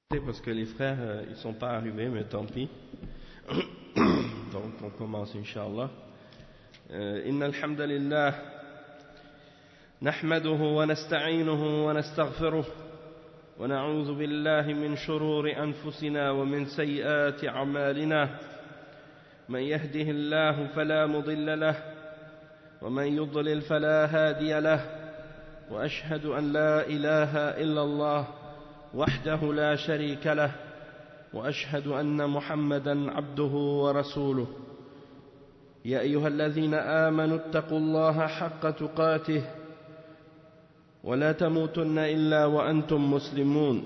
Parce que les frères ils sont pas arrivés, mais tant pis. Donc on commence Inch'Allah. إن الحمد لله نحمده ونستعينه ونستغفره ونعوذ بالله من شرور أنفسنا ومن سيئات أعمالنا من يهده الله فلا مضل له ومن يضلل فلا هادي له وأشهد أن لا إله إلا الله وحده لا شريك له وأشهد أن محمدا عبده ورسوله يا أيها الذين آمنوا اتقوا الله حق تقاته ولا تموتن إلا وأنتم مسلمون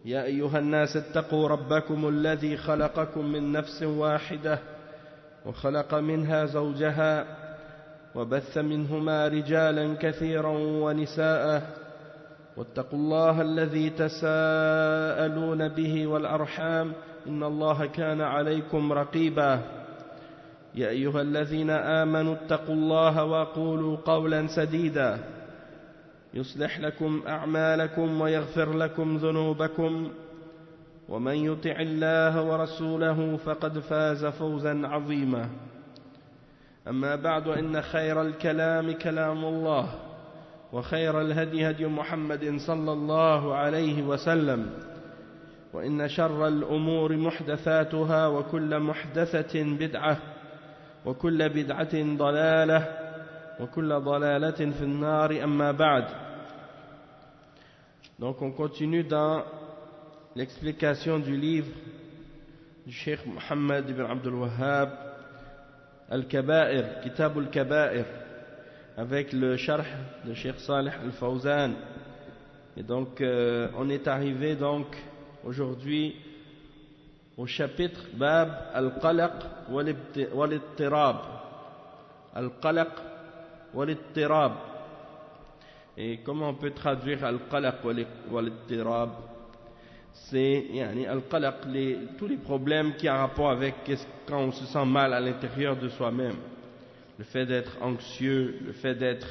يا أيها الناس اتقوا ربكم الذي خلقكم من نفس واحدة وخلق منها زوجها وبث منهما رجالا كثيرا ونساء واتقوا الله الذي تساءلون به والأرحام إن الله كان عليكم رقيبا يا أيها الذين آمنوا اتقوا الله وقولوا قولا سديدا يصلح لكم أعمالكم ويغفر لكم ذنوبكم ومن يطع الله ورسوله فقد فاز فوزا عظيما أما بعد إن خير الكلام كلام الله وخير الهدي هدي محمد صلى الله عليه وسلم وإن شر الأمور محدثاتها وكل محدثة بدعة وكل بدعة ضلالة وكل ضلالة في النار أما بعد. Donc on continue dans l'explication du livre du Cheikh Mohammed ibn Abdul Wahhab Al-Kaba'ir, Kitab Al-Kaba'ir, avec le sharh de Cheikh Salih Al-Fawzan. Et donc on est arrivé donc aujourd'hui au chapitre Bab Al-Qalaq wal-Ittirab. Al-Qalaq wal-Ittirab. Et comment on peut traduire Al-Qalaq wal-Ittirab? C'est Al-Qalaq, tous les problèmes qui ont rapport avec quand on se sent mal à l'intérieur de soi-même. Le fait d'être anxieux, le fait d'être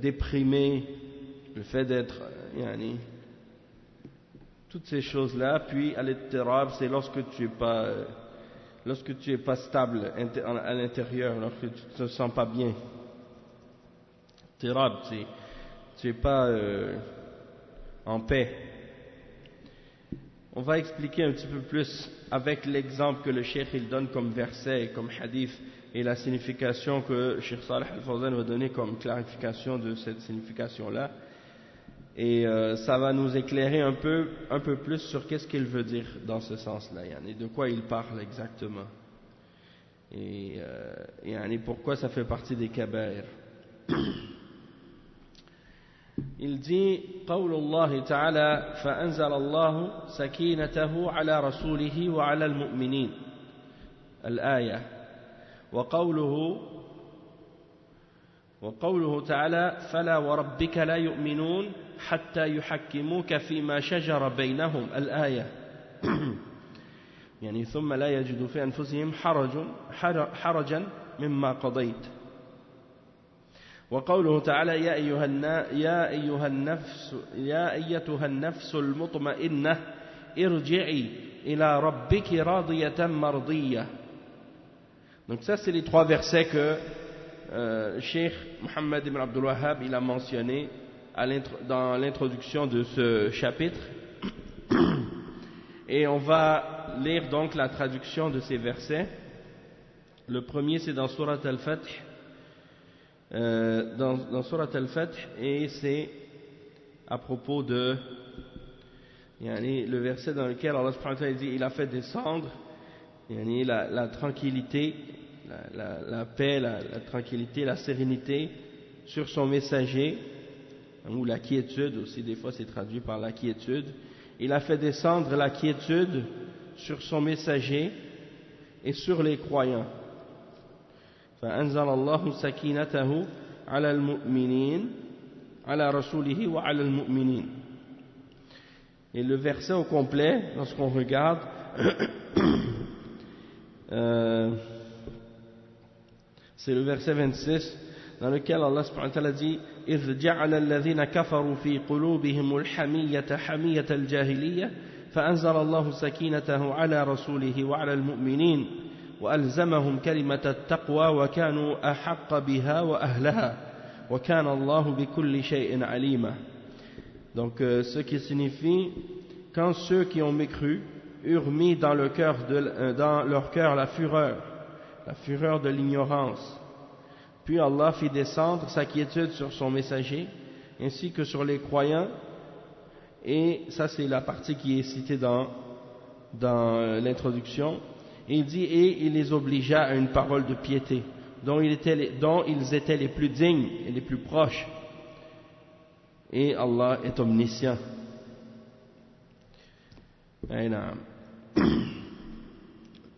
déprimé, le fait d'être toutes ces choses-là. Puis al-ittirab, c'est lorsque tu es pas stable à l'intérieur, lorsque tu ne te sens pas bien. Ittirab, tu es pas en paix. On va expliquer un petit peu plus avec l'exemple que le Cheikh il donne comme verset, comme hadith, et la signification que Cheikh Salih Al-Fawzan va donner comme clarification de cette signification-là. Et ça va nous éclairer un peu plus sur qu'est-ce qu'il veut dire dans ce sens-là, et de quoi il parle exactement. Et pourquoi ça fait partie des kaba'ir. Il dit قول الله تعالى فأنزل الله سكينته على رسوله وعلى المؤمنين الآية وقوله تعالى فلا وربك لا يؤمنون حتى يحكموك فيما شجر بينهم الآية ثم لا يجدوا في أنفسهم حرجا مما قضيت وقوله تعالى يا أيتها النفس المطمئنة ارجعي إلى ربك راضية مرضية. Donc ça c'est les trois versets que Cheikh Mohammed ibn Abdul Wahhab il a mentionné dans l'introduction de ce chapitre. Et on va lire donc la traduction de ces versets. Le premier c'est dans Surat Al-Fath. Dans Surat Al-Fath, et c'est à propos de le verset dans lequel Allah subhanahu wa ta'ala dit il a fait descendre la tranquillité, la paix, la tranquillité, la sérénité sur son messager, ou la quiétude aussi, des fois c'est traduit par la quiétude. Il a fait descendre la quiétude sur son messager et sur les croyants. فأنزل الله سكينته على المؤمنين على رسوله وعلى المؤمنين. Et le verset au complet, lorsqu'on regarde, c'est le verset 26. dans lequel Allah subhanahu wa ta'ala dit إِذْ جَعَلَ الَّذِينَ كَفَرُوا فِي قُلُوبِهِمُ الْحَمِيَّةَ حَمِيَّةَ الْجَاهِلِيَّةِ فَأَنزَلَ اللَّهُ سَكِينَتَهُ عَلَى رَسُولِهِ وَعَلى الْمُؤْمِنِينَ وَأَلْزَمَهُمْ كَلِمَةَ التَّقْوَى وَكَانُوا أَحَقَّ بِهَا وَأَهْلَهَا وَكَانَ اللَّهُ بِكُلِّ شَيْءٍ عَلِيمًا. Donc ce qui signifie, quand ceux qui ont mécru eurent mis dans leur cœur la fureur de l'ignorance, puis Allah fit descendre sa quiétude sur son messager ainsi que sur les croyants, et ça c'est la partie qui est citée dans l'introduction. Et il dit, et il les obligea à une parole de piété dont ils étaient les plus dignes et les plus proches, et Allah est omniscient.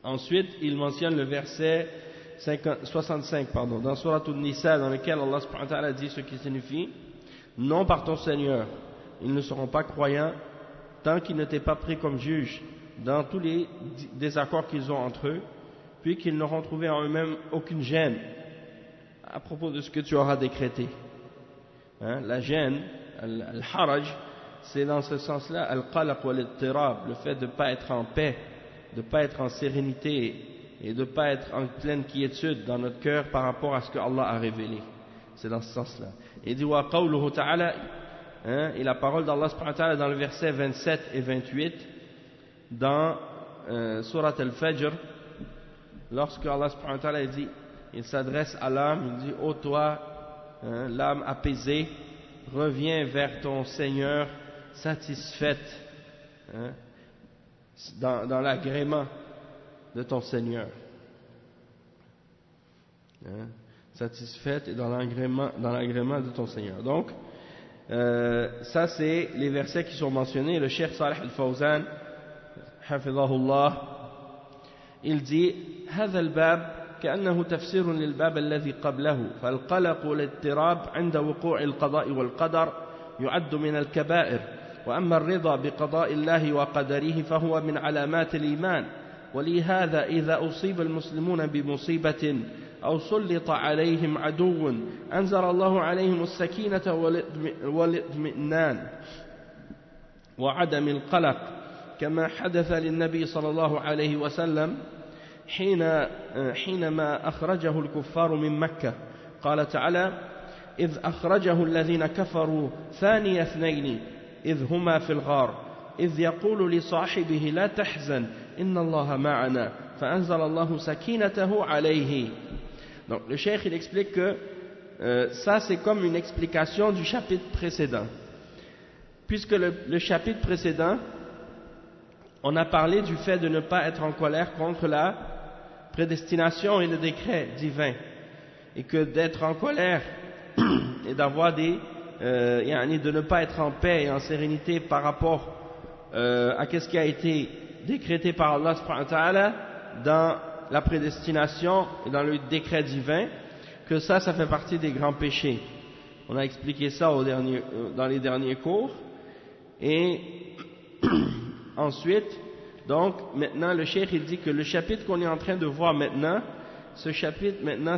Ensuite il mentionne le verset 65 dans Surat An-Nisa, dans lequel Allah subhanahu wa ta'ala dit ce qui signifie: non, par ton Seigneur, ils ne seront pas croyants tant qu'ils ne t'aient pas pris comme juge dans tous les désaccords qu'ils ont entre eux, puis qu'ils n'auront trouvé en eux-mêmes aucune gêne à propos de ce que tu auras décrété. La gêne, al-haraj, c'est dans ce sens-là al-qalaq wal-ittirab, le fait de ne pas être en paix, de ne pas être en sérénité et de ne pas être en pleine quiétude dans notre cœur par rapport à ce que Allah a révélé. C'est dans ce sens-là. Il dit wa qawluhu ta'ala, et la parole d'Allah subhanahu wa ta'ala dans le verset 27 et 28 dans Surat Al-Fajr, lorsque Allah subhanahu wa ta'ala dit, il s'adresse à l'âme, il dit: ô toi, l'âme apaisée, reviens vers ton Seigneur satisfaite, dans l'agrément de ton Seigneur, satisfaite et dans l'agrément de ton Seigneur. Donc ça c'est les versets qui sont mentionnés. Le Cheikh Salih Al-Fawzan hafidhahullah, il dit: هذا الباب كأنه تفسير للباب الذي قبله، فالقلق والاضطراب عند وقوع القضاء والقدر يعد من الكبائر، وأما الرضا بقضاء الله وقدره فهو من علامات الإيمان. ولهذا إذا أصيب المسلمون بمصيبة أو سلط عليهم عدو أنزل الله عليهم السكينة والاطمئنان وعدم القلق، كما حدث للنبي صلى الله عليه وسلم حينما أخرجه الكفار من مكة. قال تعالى: إذ أخرجه الذين كفروا ثاني اثنين إذ هما في الغار إذ يقول لصاحبه لا تحزن إن الله معنا فأنزل الله سكينته عليه. Donc le cheikh il explique que ça c'est comme une explication du chapitre précédent, puisque le chapitre précédent on a parlé du fait de ne pas être en colère contre la prédestination et le décret divin, et que d'être en colère et d'avoir de ne pas être en paix et en sérénité par rapport à ce qui a été décrété par Allah subhanahu wa ta'ala dans la prédestination et dans le décret divin, que ça fait partie des grands péchés. On a expliqué ça dans les derniers cours. Et ensuite, donc maintenant le cheikh il dit que le chapitre qu'on est en train de voir maintenant, ce chapitre maintenant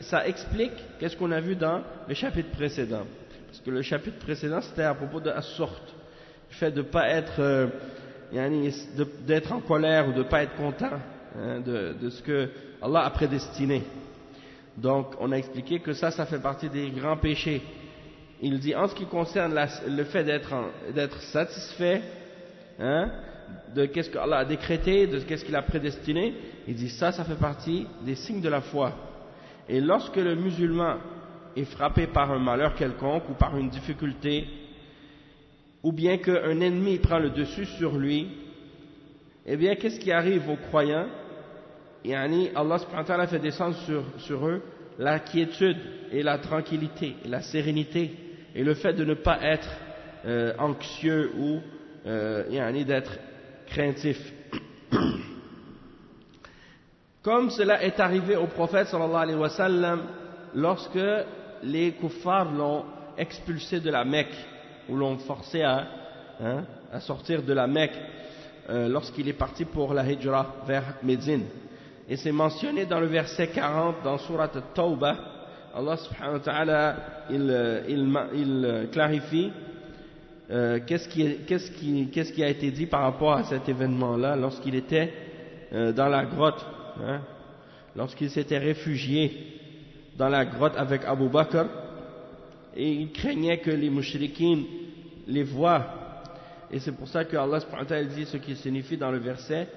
ça explique qu'est-ce qu'on a vu dans le chapitre précédent. Parce que le chapitre précédent c'était à propos de as-sort, le fait de ne pas être d'être en colère ou de ne pas être content de ce que Allah a prédestiné. Donc on a expliqué que ça fait partie des grands péchés. Il dit en ce qui concerne le fait d'être satisfait de qu'est-ce que Allah a décrété, de qu'est-ce qu'il a prédestiné, il dit ça fait partie des signes de la foi. Et lorsque le musulman est frappé par un malheur quelconque ou par une difficulté, ou bien qu'un ennemi prend le dessus sur lui, eh bien qu'est-ce qui arrive aux croyants? Allah subhanahu wa ta'ala fait descendre sur eux la quiétude et la tranquillité et la sérénité et le fait de ne pas être anxieux ou d'être craintif. Comme cela est arrivé au prophète sallallahu alayhi wa sallam lorsque les kuffars l'ont expulsé de la Mecque, ou l'ont forcé à sortir de la Mecque lorsqu'il est parti pour la hijra vers Médine. Et c'est mentionné dans le verset 40 dans Surat At-Tawbah. Allah subhanahu wa ta'ala, il clarifie qu'est-ce qui a été dit par rapport à cet événement-là lorsqu'il était dans la grotte, hein, lorsqu'il s'était réfugié dans la grotte avec Abu Bakr, et il craignait que les mushrikines les voient. Et c'est pour ça que Allah subhanahu wa ta'ala dit ce qui signifie dans le verset: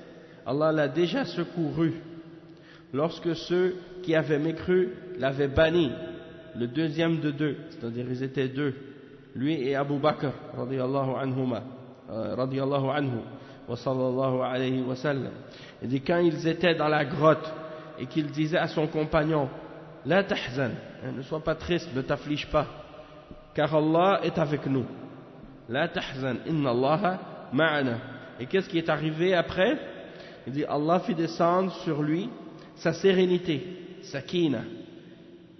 Allah l'a déjà secouru lorsque ceux qui avaient mécru l'avaient banni, le deuxième de deux, c'est-à-dire ils étaient deux, lui et Abu Bakr radiyallahu anhuma, radiyallahu anhu wa sallallahu alayhi wa sallam. Il dit quand ils étaient dans la grotte et qu'il disait à son compagnon: la tahzan, ne sois pas triste, ne t'afflige pas, car Allah est avec nous. La tahzan, inna Allah ma'ana. Et qu'est-ce qui est arrivé après? Il dit Allah fit descendre sur lui sa sérénité, sakina,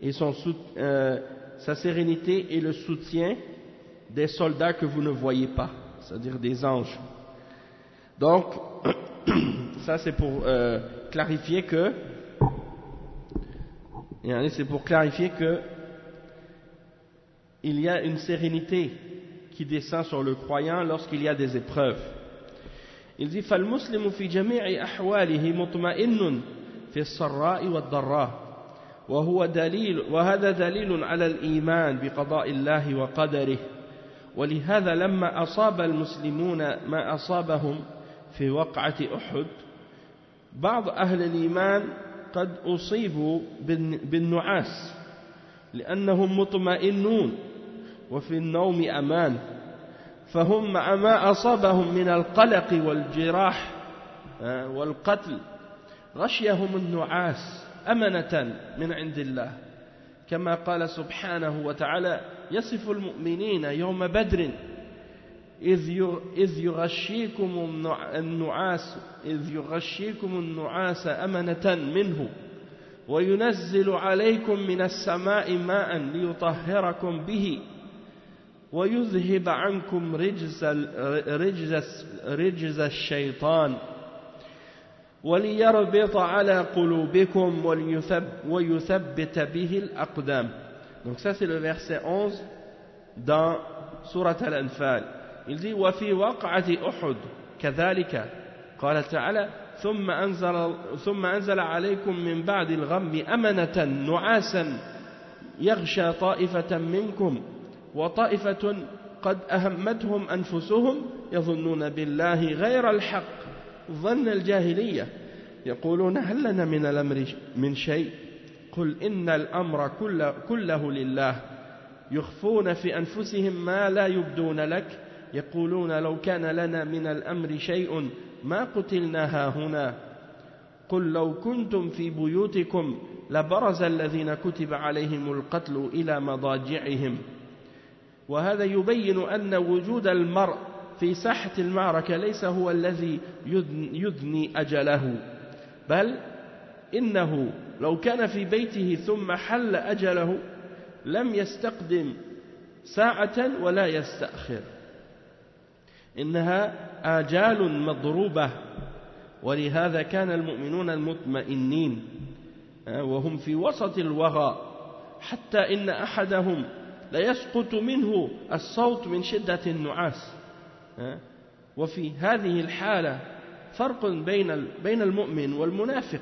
et sa sérénité et le soutien des soldats que vous ne voyez pas, c'est-à-dire des anges. Donc, ça c'est pour clarifier que il y a une sérénité qui descend sur le croyant lorsqu'il y a des épreuves. Il dit فالمسلم في جميع أحواله مطمئن في السراء والضراء وهذا دليل على الإيمان بقضاء الله وقدره. ولهذا لما أصاب المسلمون ما أصابهم في وقعة أحد بعض أهل الإيمان قد أصيبوا بالنعاس لأنهم مطمئنون وفي النوم أمان، فهم مع ما أصابهم من القلق والجراح والقتل غشيهم النعاس أمنة من عند الله، كما قال سبحانه وتعالى يصف المؤمنين يوم بدر إذ يغشيكم النعاس أمنة منه وينزل عليكم من السماء ماء ليطهركم به ويذهب عنكم رجز الشيطان وليربط على قلوبكم ويثبت به الأقدام. Donc ça c'est le verset 11 dans Surat Al-Anfal. Il dit وفي وقعة أحد كذلك قال تعالى ثم أنزل عليكم من بعد الغم أمنة نعاسا يغشى طائفة منكم وطائفة قد أهمتهم أنفسهم يظنون بالله غير الحق ظن الجاهلية يقولون هل لنا من الأمر من شيء قل إن الأمر كله لله يخفون في أنفسهم ما لا يبدون لك يقولون لو كان لنا من الأمر شيء ما قتلنا هاهنا قل لو كنتم في بيوتكم لبرز الذين كتب عليهم القتل إلى مضاجعهم. وهذا يبين أن وجود المرء في ساحة المعركة ليس هو الذي يدني أجله، بل إنه لو كان في بيته ثم حل أجله لم يستقدم ساعة ولا يستأخر، إنها آجال مضروبة. ولهذا كان المؤمنون المطمئنين وهم في وسط الوغى حتى إن أحدهم ليسقط منه الصوت من شدة النعاس. وفي هذه الحالة فرق بين المؤمن والمنافق،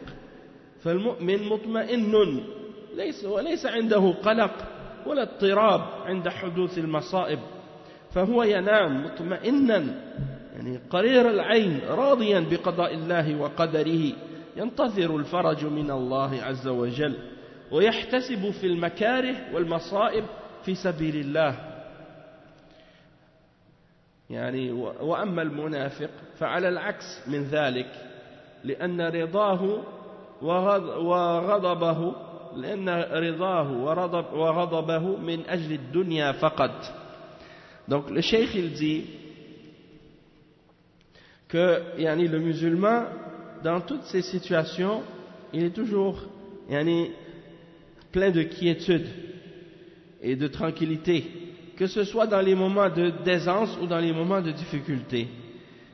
فالمؤمن مطمئن وليس عنده قلق ولا اضطراب عند حدوث المصائب، فهو ينام مطمئنا يعني قرير العين راضيا بقضاء الله وقدره ينتظر الفرج من الله عز وجل ويحتسب في المكاره والمصائب في سبيل الله. يعني وأما المنافق فعلى العكس من ذلك، لأن رضاه وغضبه من أجل الدنيا فقط. Donc le cheikh il dit que le musulman dans toutes ces situations il est toujours plein de quiétude et de tranquillité, que ce soit dans les moments d'aisance ou dans les moments de difficulté.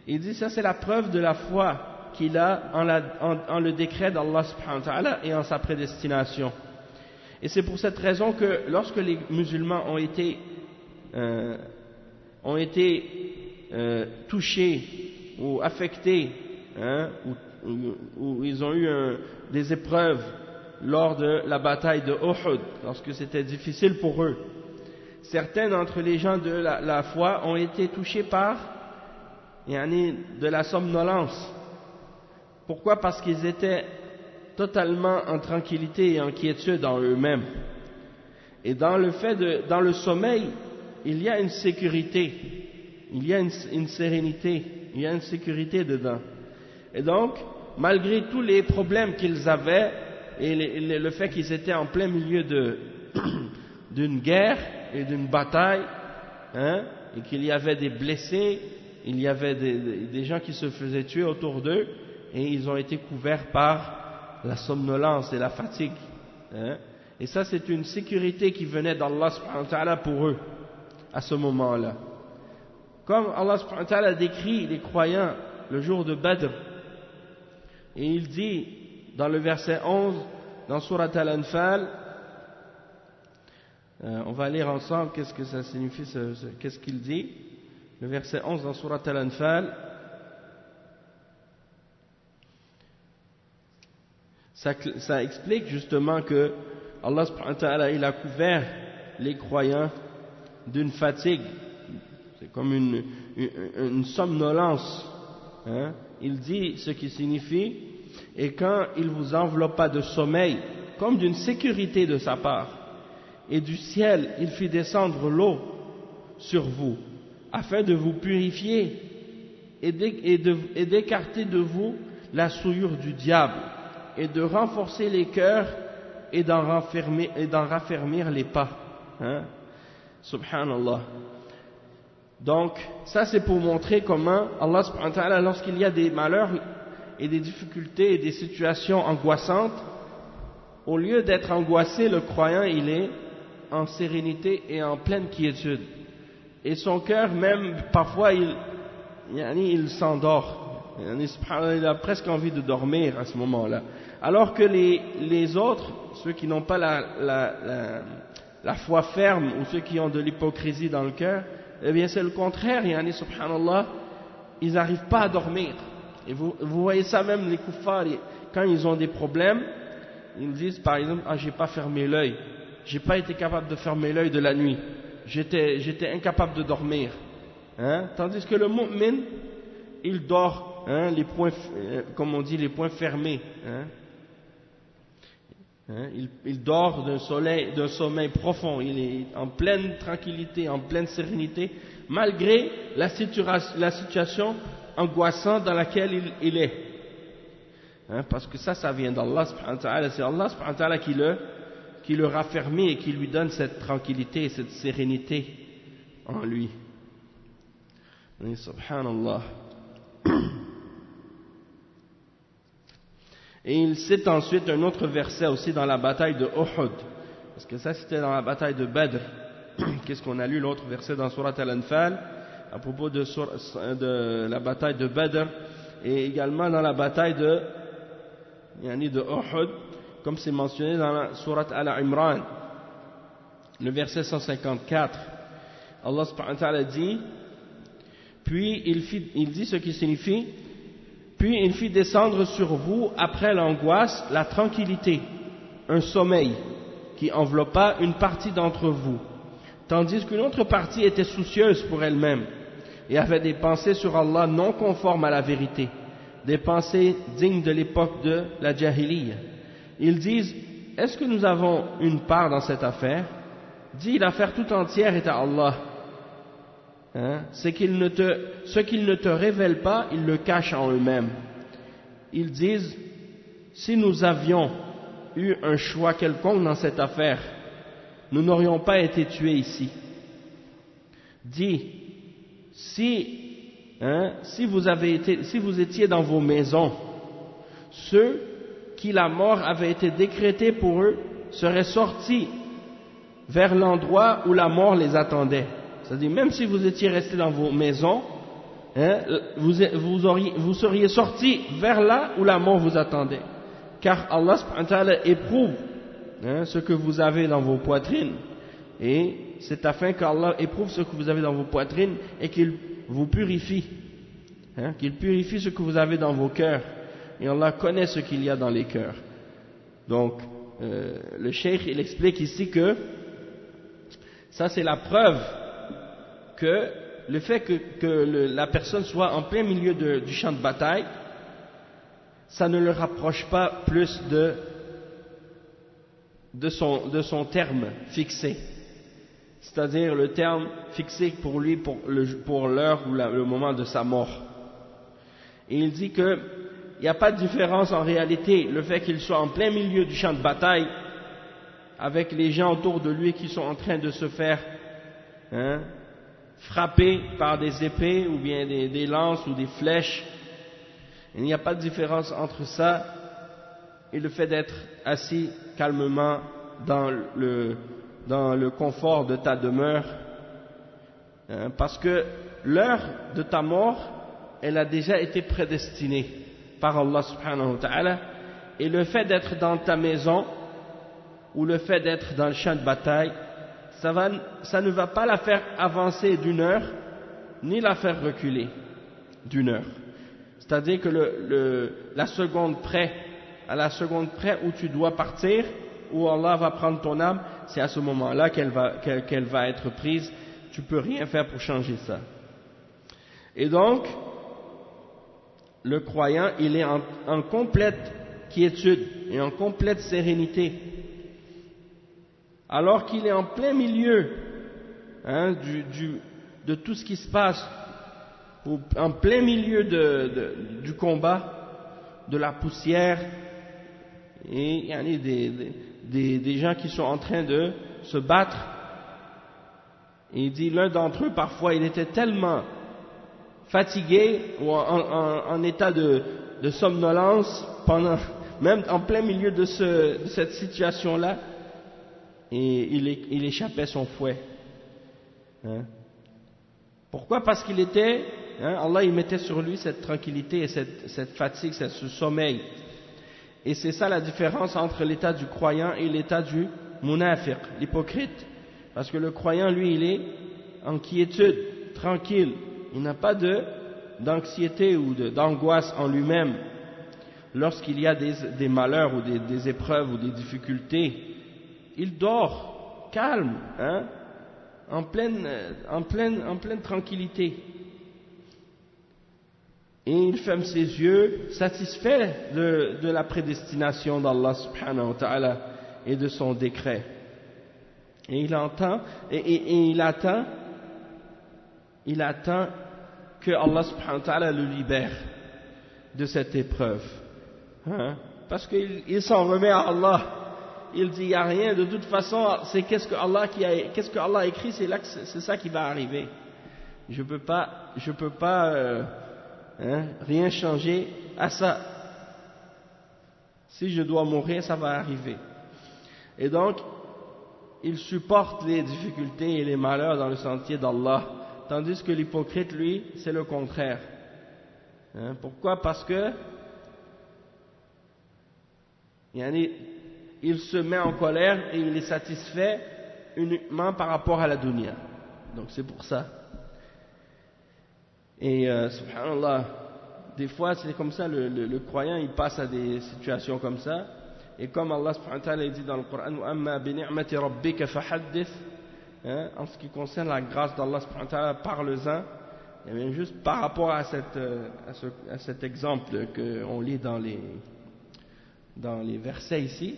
Il dit ça c'est la preuve de la foi qu'il a en le décret d'Allah subhanahu wa ta'ala et en sa prédestination. Et c'est pour cette raison que lorsque les musulmans ont été touchés ou affectés, ou ils ont eu des épreuves lors de la bataille de Uhud, lorsque c'était difficile pour eux, certains d'entre les gens de la foi ont été touchés par de la somnolence. Pourquoi? Parce qu'ils étaient totalement en tranquillité et en quiétude en eux-mêmes. Et dans le sommeil, il y a une sécurité, il y a une sérénité, il y a une sécurité dedans. Et donc, malgré tous les problèmes qu'ils avaient et le fait qu'ils étaient en plein milieu d'une guerre et d'une bataille, et qu'il y avait des blessés, il y avait des gens qui se faisaient tuer autour d'eux, et ils ont été couverts par la somnolence et la fatigue. Et ça, c'est une sécurité qui venait d'Allah subhanahu wa ta'ala pour eux, à ce moment-là. Comme Allah subhanahu wa ta'ala décrit les croyants le jour de Badr, et il dit dans le verset 11, dans Surat Al-Anfal, on va lire ensemble qu'est-ce que ça signifie, qu'est-ce qu'il dit. Le verset 11 dans Surat Al-Anfal, ça explique justement que Allah subhanahu wa ta'ala, il a couvert les croyants d'une fatigue, c'est comme une somnolence, il dit ce qui signifie, et quand il vous enveloppa de sommeil, comme d'une sécurité de sa part, et du ciel il fit descendre l'eau sur vous, afin de vous purifier et d'écarter de vous la souillure du diable, et de renforcer les cœurs et d'en raffermir les pas. Subhanallah. Donc, ça c'est pour montrer comment Allah subhanahu wa ta'ala, lorsqu'il y a des malheurs et des difficultés et des situations angoissantes, au lieu d'être angoissé, le croyant il est en sérénité et en pleine quiétude. Et son cœur même, parfois, il s'endort. Il a presque envie de dormir à ce moment-là. Alors que les autres, ceux qui n'ont pas la foi ferme, ou ceux qui ont de l'hypocrisie dans le cœur, eh bien c'est le contraire. Subhanallah, ils n'arrivent pas à dormir. Et vous voyez ça même, les kuffars, quand ils ont des problèmes, ils disent par exemple, j'ai pas fermé l'œil, j'ai pas été capable de fermer l'œil de la nuit, j'étais incapable de dormir. Tandis que le mu'min, il dort, les poings, comme on dit, les poings fermés. Il dort d'un sommeil profond, il est en pleine tranquillité, en pleine sérénité, malgré la situation angoissante dans laquelle il est. Parce que ça vient d'Allah subhanahu wa ta'ala, c'est Allah subhanahu wa ta'ala qui le raffermit et qui lui donne cette tranquillité et cette sérénité en lui. Et subhanallah. Et il cite ensuite un autre verset aussi dans la bataille de Uhud, parce que ça c'était dans la bataille de Badr. Qu'est-ce qu'on a lu l'autre verset dans Surat Al-Anfal à propos de la bataille de Badr, et également dans la bataille de Uhud, comme c'est mentionné dans la Surat Al-Imran, le verset 154. Allah subhanahu wa ta'ala dit, puis il dit ce qui signifie, puis il fit descendre sur vous, après l'angoisse, la tranquillité, un sommeil qui enveloppa une partie d'entre vous, tandis qu'une autre partie était soucieuse pour elle-même et avait des pensées sur Allah non conformes à la vérité, des pensées dignes de l'époque de la Jahiliya. Ils disent, est-ce que nous avons une part dans cette affaire? Dis, l'affaire tout entière est à Allah. Ce qu'ils ne te révèlent pas, ils le cachent en eux-mêmes. Ils disent, si nous avions eu un choix quelconque dans cette affaire, nous n'aurions pas été tués ici. Dis, si vous étiez dans vos maisons, ceux qui la mort avait été décrétée pour eux seraient sortis vers l'endroit où la mort les attendait. C'est-à-dire, même si vous étiez restés dans vos maisons, hein, vous seriez sortis vers là où la mort vous attendait. Car Allah subhanahu wa ta'ala éprouve, hein, ce que vous avez dans vos poitrines. Et c'est afin qu'Allah éprouve ce que vous avez dans vos poitrines et qu'il vous purifie. Hein, qu'il purifie ce que vous avez dans vos cœurs. Et Allah connaît ce qu'il y a dans les cœurs. Donc, le cheikh, il explique ici que ça c'est la preuve que le fait que la personne soit en plein milieu du champ de bataille, ça ne le rapproche pas plus de son terme fixé. C'est-à-dire le terme fixé pour lui pour l'heure ou le moment de sa mort. Et il dit que il n'y a pas de différence en réalité, le fait qu'il soit en plein milieu du champ de bataille, avec les gens autour de lui qui sont en train de se faire, hein, frapper par des épées ou bien des lances ou des flèches. Il n'y a pas de différence entre ça et le fait d'être assis calmement dans le confort de ta demeure, hein, parce que l'heure de ta mort, elle a déjà été prédestinée par Allah subhanahu wa ta'ala, et le fait d'être dans ta maison ou le fait d'être dans le champ de bataille, ça ne va pas la faire avancer d'une heure ni la faire reculer d'une heure. C'est-à-dire que à la seconde près où tu dois partir, où Allah va prendre ton âme, c'est à ce moment-là qu'elle va être prise. Tu peux rien faire pour changer ça. Et donc, le croyant, il est en complète quiétude et en complète sérénité, alors qu'il est en plein milieu, hein, de tout ce qui se passe, en plein milieu du combat, de la poussière, et il y a des gens qui sont en train de se battre. Et il dit, l'un d'entre eux, parfois, il était tellement fatigué ou en état de somnolence, même en plein milieu de cette situation-là, et il échappait son fouet. Hein? Pourquoi? Parce qu'il était, hein, Allah il mettait sur lui cette tranquillité et cette fatigue, ce sommeil. Et c'est ça la différence entre l'état du croyant et l'état du munafiq, l'hypocrite. Parce que le croyant, lui, il est en quiétude, tranquille. Il n'a pas d'anxiété ou d'angoisse en lui-même. Lorsqu'il y a des malheurs ou des épreuves ou des difficultés, il dort, calme, hein, en pleine tranquillité. Et il ferme ses yeux, satisfait de la prédestination d'Allah subhanahu wa ta'ala et de son décret. Et il entend, et il attend que Allah subhanahu wa ta'ala le libère de cette épreuve. Hein? Parce qu'il s'en remet à Allah. Il dit, il n'y a rien, de toute façon, c'est qu'est-ce que Allah a écrit, c'est ça qui va arriver. Je peux pas rien changer à ça. Si je dois mourir, ça va arriver. Et donc, il supporte les difficultés et les malheurs dans le sentier d'Allah, tandis que l'hypocrite, lui, c'est le contraire. Hein? Pourquoi? Parce que il se met en colère et il est satisfait uniquement par rapport à la dunya. Donc c'est pour ça. Et subhanallah, des fois c'est comme ça, le croyant il passe à des situations comme ça, et comme Allah subhanahu wa ta'ala dit dans le Coran, amma bi ni'mati rabbika fahaddith, en ce qui concerne la grâce d'Allah subhanahu wa ta'ala, parle-en. Et bien juste par rapport à cet exemple qu'on lit dans les versets ici,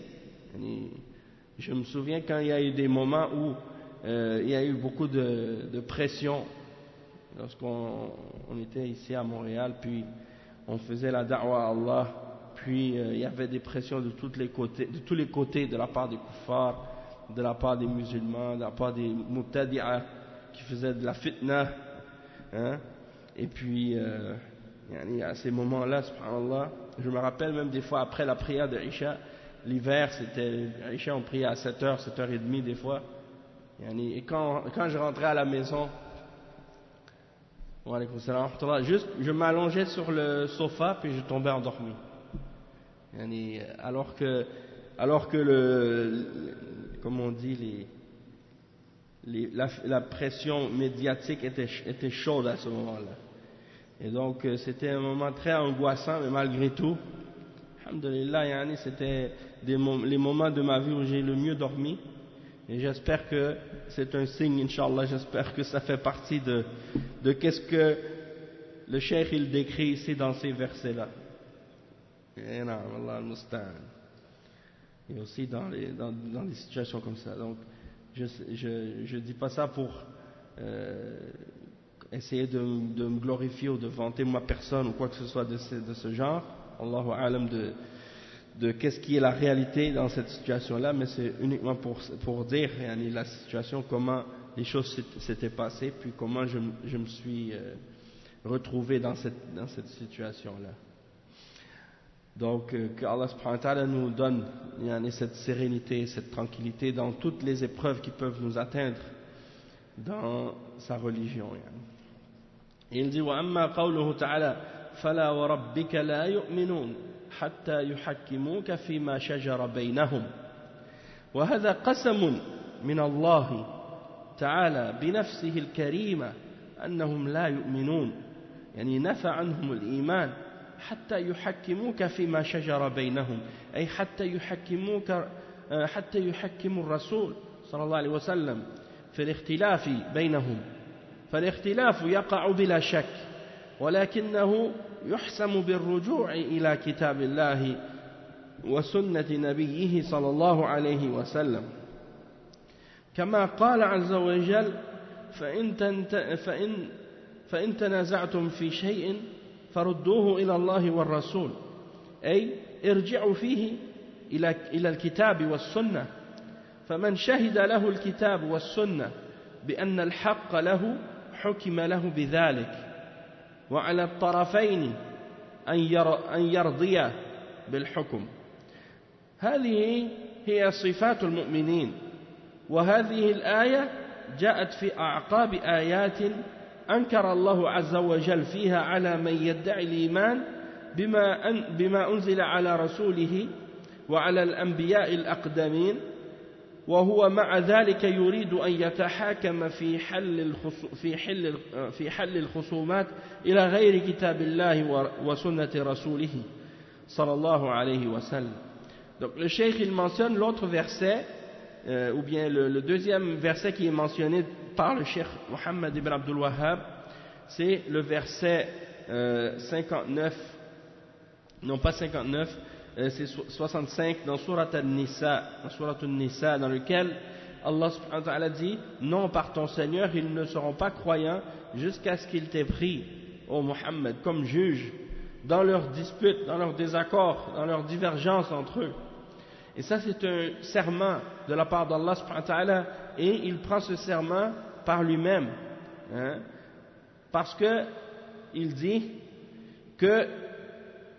je me souviens quand il y a eu des moments où il y a eu beaucoup de pression lorsqu'on était ici à Montréal, puis on faisait la da'wa à Allah, puis il y avait des pressions de tous les côtés, de la part des kuffars, de la part des musulmans, de la part des mubtadi'a qui faisaient de la fitna, hein? Et puis à ces moments-là, subhanallah, je me rappelle même des fois après la prière de Isha, l'hiver, Isha on priait à 7h, 7h30 des fois, et quand je rentrais à la maison, Wa alaykoum salam wa rahmatullah. Juste, je m'allongeais sur le sofa puis je tombais endormi. Alors que comme on dit, la pression médiatique était chaude à ce moment-là. Et donc c'était un moment très angoissant, mais malgré tout, alhamdulillah, c'était les moments de ma vie où j'ai le mieux dormi. Et j'espère que c'est un signe, Inch'Allah, j'espère que ça fait partie de qu'est-ce que le cheikh il décrit ici dans ces versets-là. Et aussi dans des situations comme ça. Donc je dis pas ça pour essayer de me glorifier ou de vanter ma personne ou quoi que ce soit de ce genre. Allahu a'lam de qu'est-ce qui est la réalité dans cette situation-là, mais c'est uniquement pour dire la situation, comment les choses s'étaient passées, puis comment je me suis retrouvé dans cette situation-là. Donc que Allah subhanahu wa ta'ala nous donne cette sérénité, cette tranquillité dans toutes les épreuves qui peuvent nous atteindre dans sa religion. Il dit وَأَمَّا قَوْلُهُ تَعَالَى فَلَا وَرَبِّكَ لَا يُؤْمِنُونَ حَتَّى يُحَكِّمُوكَ فِيمَا شَجَرَ بَيْنَهُمْ وهذا قسم من الله تعالى بنفسه الكريمة أنهم لا يؤمنون نفى عنهم الإيمان حتى يحكموك فيما شجر بينهم أي حتى يحكموا الرسول صلى الله عليه وسلم في الاختلاف بينهم فالاختلاف يقع بلا شك ولكنه يحسم بالرجوع إلى كتاب الله وسنة نبيه صلى الله عليه وسلم كما قال عز وجل فإن تنازعتم في شيء فردوه إلى الله والرسول أي ارجعوا فيه إلى الكتاب والسنة فمن شهد له الكتاب والسنة بأن الحق له حكم له بذلك وعلى الطرفين أن يرضيا بالحكم هذه هي صفات المؤمنين وهذه الآية جاءت في أعقاب آيات أنكر الله عز وجل فيها على من يدعي الإيمان بما أنزل على رسوله وعلى الأنبياء الأقدمين وهو مع ذلك يريد أن يتحاكم في حل الخصومات إلى غير كتاب الله وسنة رسوله صلى الله عليه وسلم. Donc le cheikh il mentionne l'autre verset ou bien le deuxième verset qui est mentionné par le cheikh Mohammed ibn Abdul Wahhab, c'est le verset 59, non pas 59, c'est 65 dans Surat An-Nisa, dans lequel Allah subhanahu wa ta'ala dit non, par ton Seigneur ils ne seront pas croyants jusqu'à ce qu'ils t'aient pris, ô Mohammed, comme juge dans leurs disputes, dans leurs désaccords, dans leurs divergences entre eux. Et ça c'est un serment de la part d'Allah subhanahu wa ta'ala, et il prend ce serment par lui-même, parce que il dit que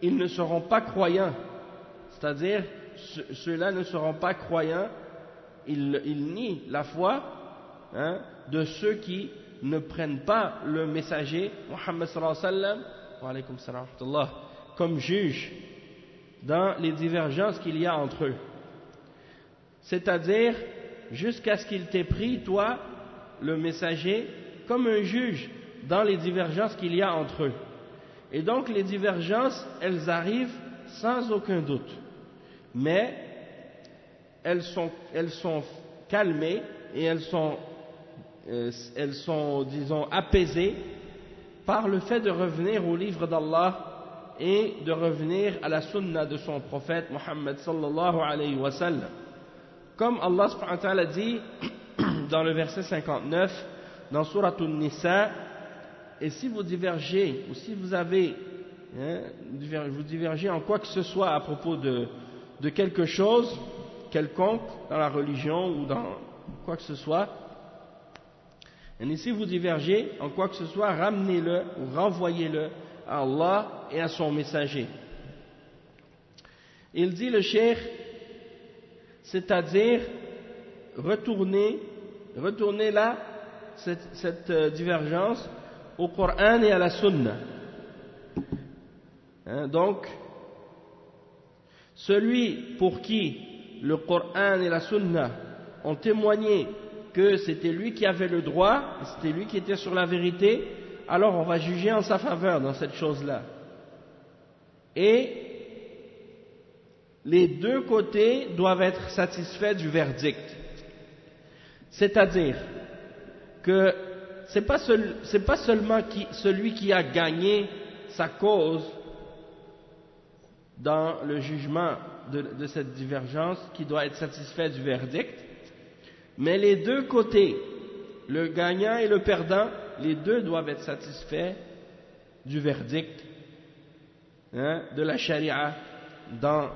ils ne seront pas croyants, c'est-à-dire ceux-là ne seront pas croyants, ils nient la foi de ceux qui ne prennent pas le messager Muhammad sallallahu alayhi wa sallam wa alaykum salam wa rahmatullah comme juge dans les divergences qu'il y a entre eux, c'est-à-dire jusqu'à ce qu'il t'ait pris toi le messager comme un juge dans les divergences qu'il y a entre eux. Et donc les divergences elles arrivent sans aucun doute, mais elles sont calmées et elles sont disons apaisées par le fait de revenir au livre d'Allah et de revenir à la sunna de son prophète Muhammad sallallahu alayhi wa sallam, comme Allah subhanahu wa ta'ala dit dans le verset 59 dans Surat An-Nisa. Et si vous divergez ou si vous avez vous divergez en quoi que ce soit à propos de quelque chose quelconque dans la religion ou dans quoi que ce soit, et si vous divergez en quoi que ce soit, ramenez-le ou renvoyez-le à Allah et à son messager. Il dit le cheikh, c'est-à-dire retournez là cette divergence au Coran et à la Sunna. Donc, celui pour qui le Coran et la Sunna ont témoigné que c'était lui qui avait le droit, c'était lui qui était sur la vérité, alors on va juger en sa faveur dans cette chose-là. Et les deux côtés doivent être satisfaits du verdict. C'est-à-dire que c'est pas seulement celui qui a gagné sa cause dans le jugement de cette divergence qui doit être satisfait du verdict, mais les deux côtés, le gagnant et le perdant, les deux doivent être satisfaits du verdict de la charia dans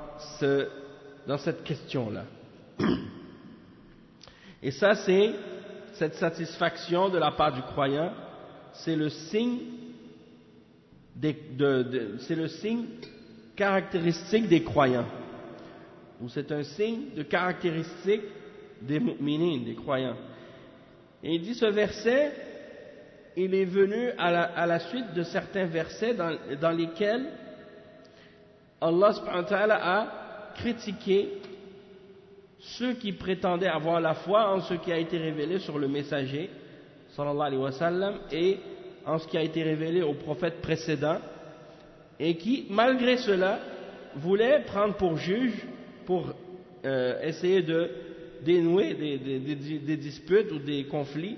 cette question-là. Et ça, c'est cette satisfaction de la part du croyant, c'est le signe c'est le signe caractéristique des croyants, ou c'est un signe de caractéristique des mu'minines, des croyants. Et il dit ce verset, il est venu à la suite de certains versets dans lesquels Allah subhanahu wa ta'ala a critiqué ceux qui prétendaient avoir la foi en ce qui a été révélé sur le messager sallallahu alayhi wa sallam et en ce qui a été révélé aux prophètes précédents, et qui malgré cela voulaient prendre pour juge pour essayer de dénouer des disputes ou des conflits.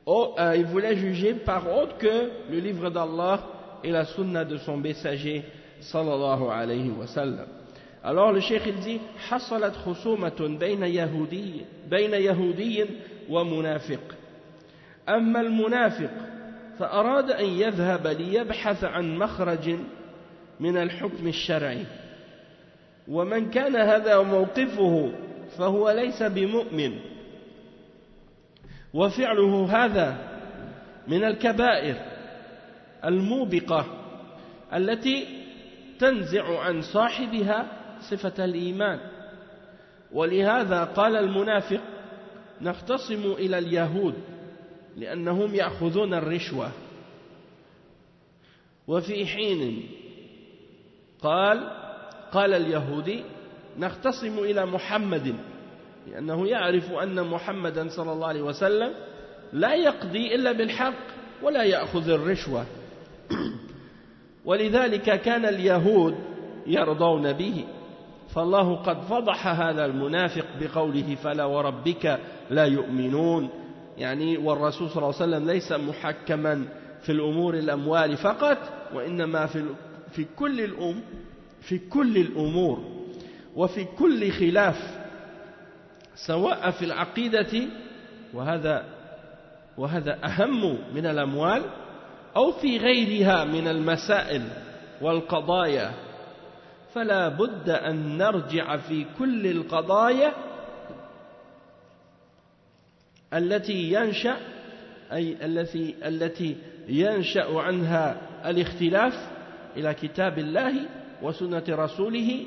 Ils voulaient juger par autre que le livre d'Allah et la sunna de son messager sallallahu alayhi wa sallam. Alors le cheikh il dit حصلت خصومة بين يهودي ومنافق أما المنافق فأراد أن يذهب ليبحث عن مخرج من الحكم الشرعي ومن كان هذا موقفه فهو ليس بمؤمن وفعله هذا من الكبائر الموبقة التي تنزع عن صاحبها صفة الإيمان. ولهذا قال المنافق نختصم إلى اليهود لأنهم يأخذون الرشوة. وفي حين قال اليهودي نختصم إلى محمد لأنه يعرف أن محمدا صلى الله عليه وسلم لا يقضي إلا بالحق ولا يأخذ الرشوة. ولذلك كان اليهود يرضون به، فالله قد فضح هذا المنافق بقوله فلا وربك لا يؤمنون، يعني والرسول صلى الله عليه وسلم ليس محكما في الأمور الأموال فقط، وإنما في كل الأمور وفي كل خلاف، سواء في العقيدة وهذا أهم من الأموال أو في غيرها من المسائل والقضايا، فلا بد أن نرجع في كل القضايا التي ينشأ عنها الاختلاف إلى كتاب الله وسنة رسوله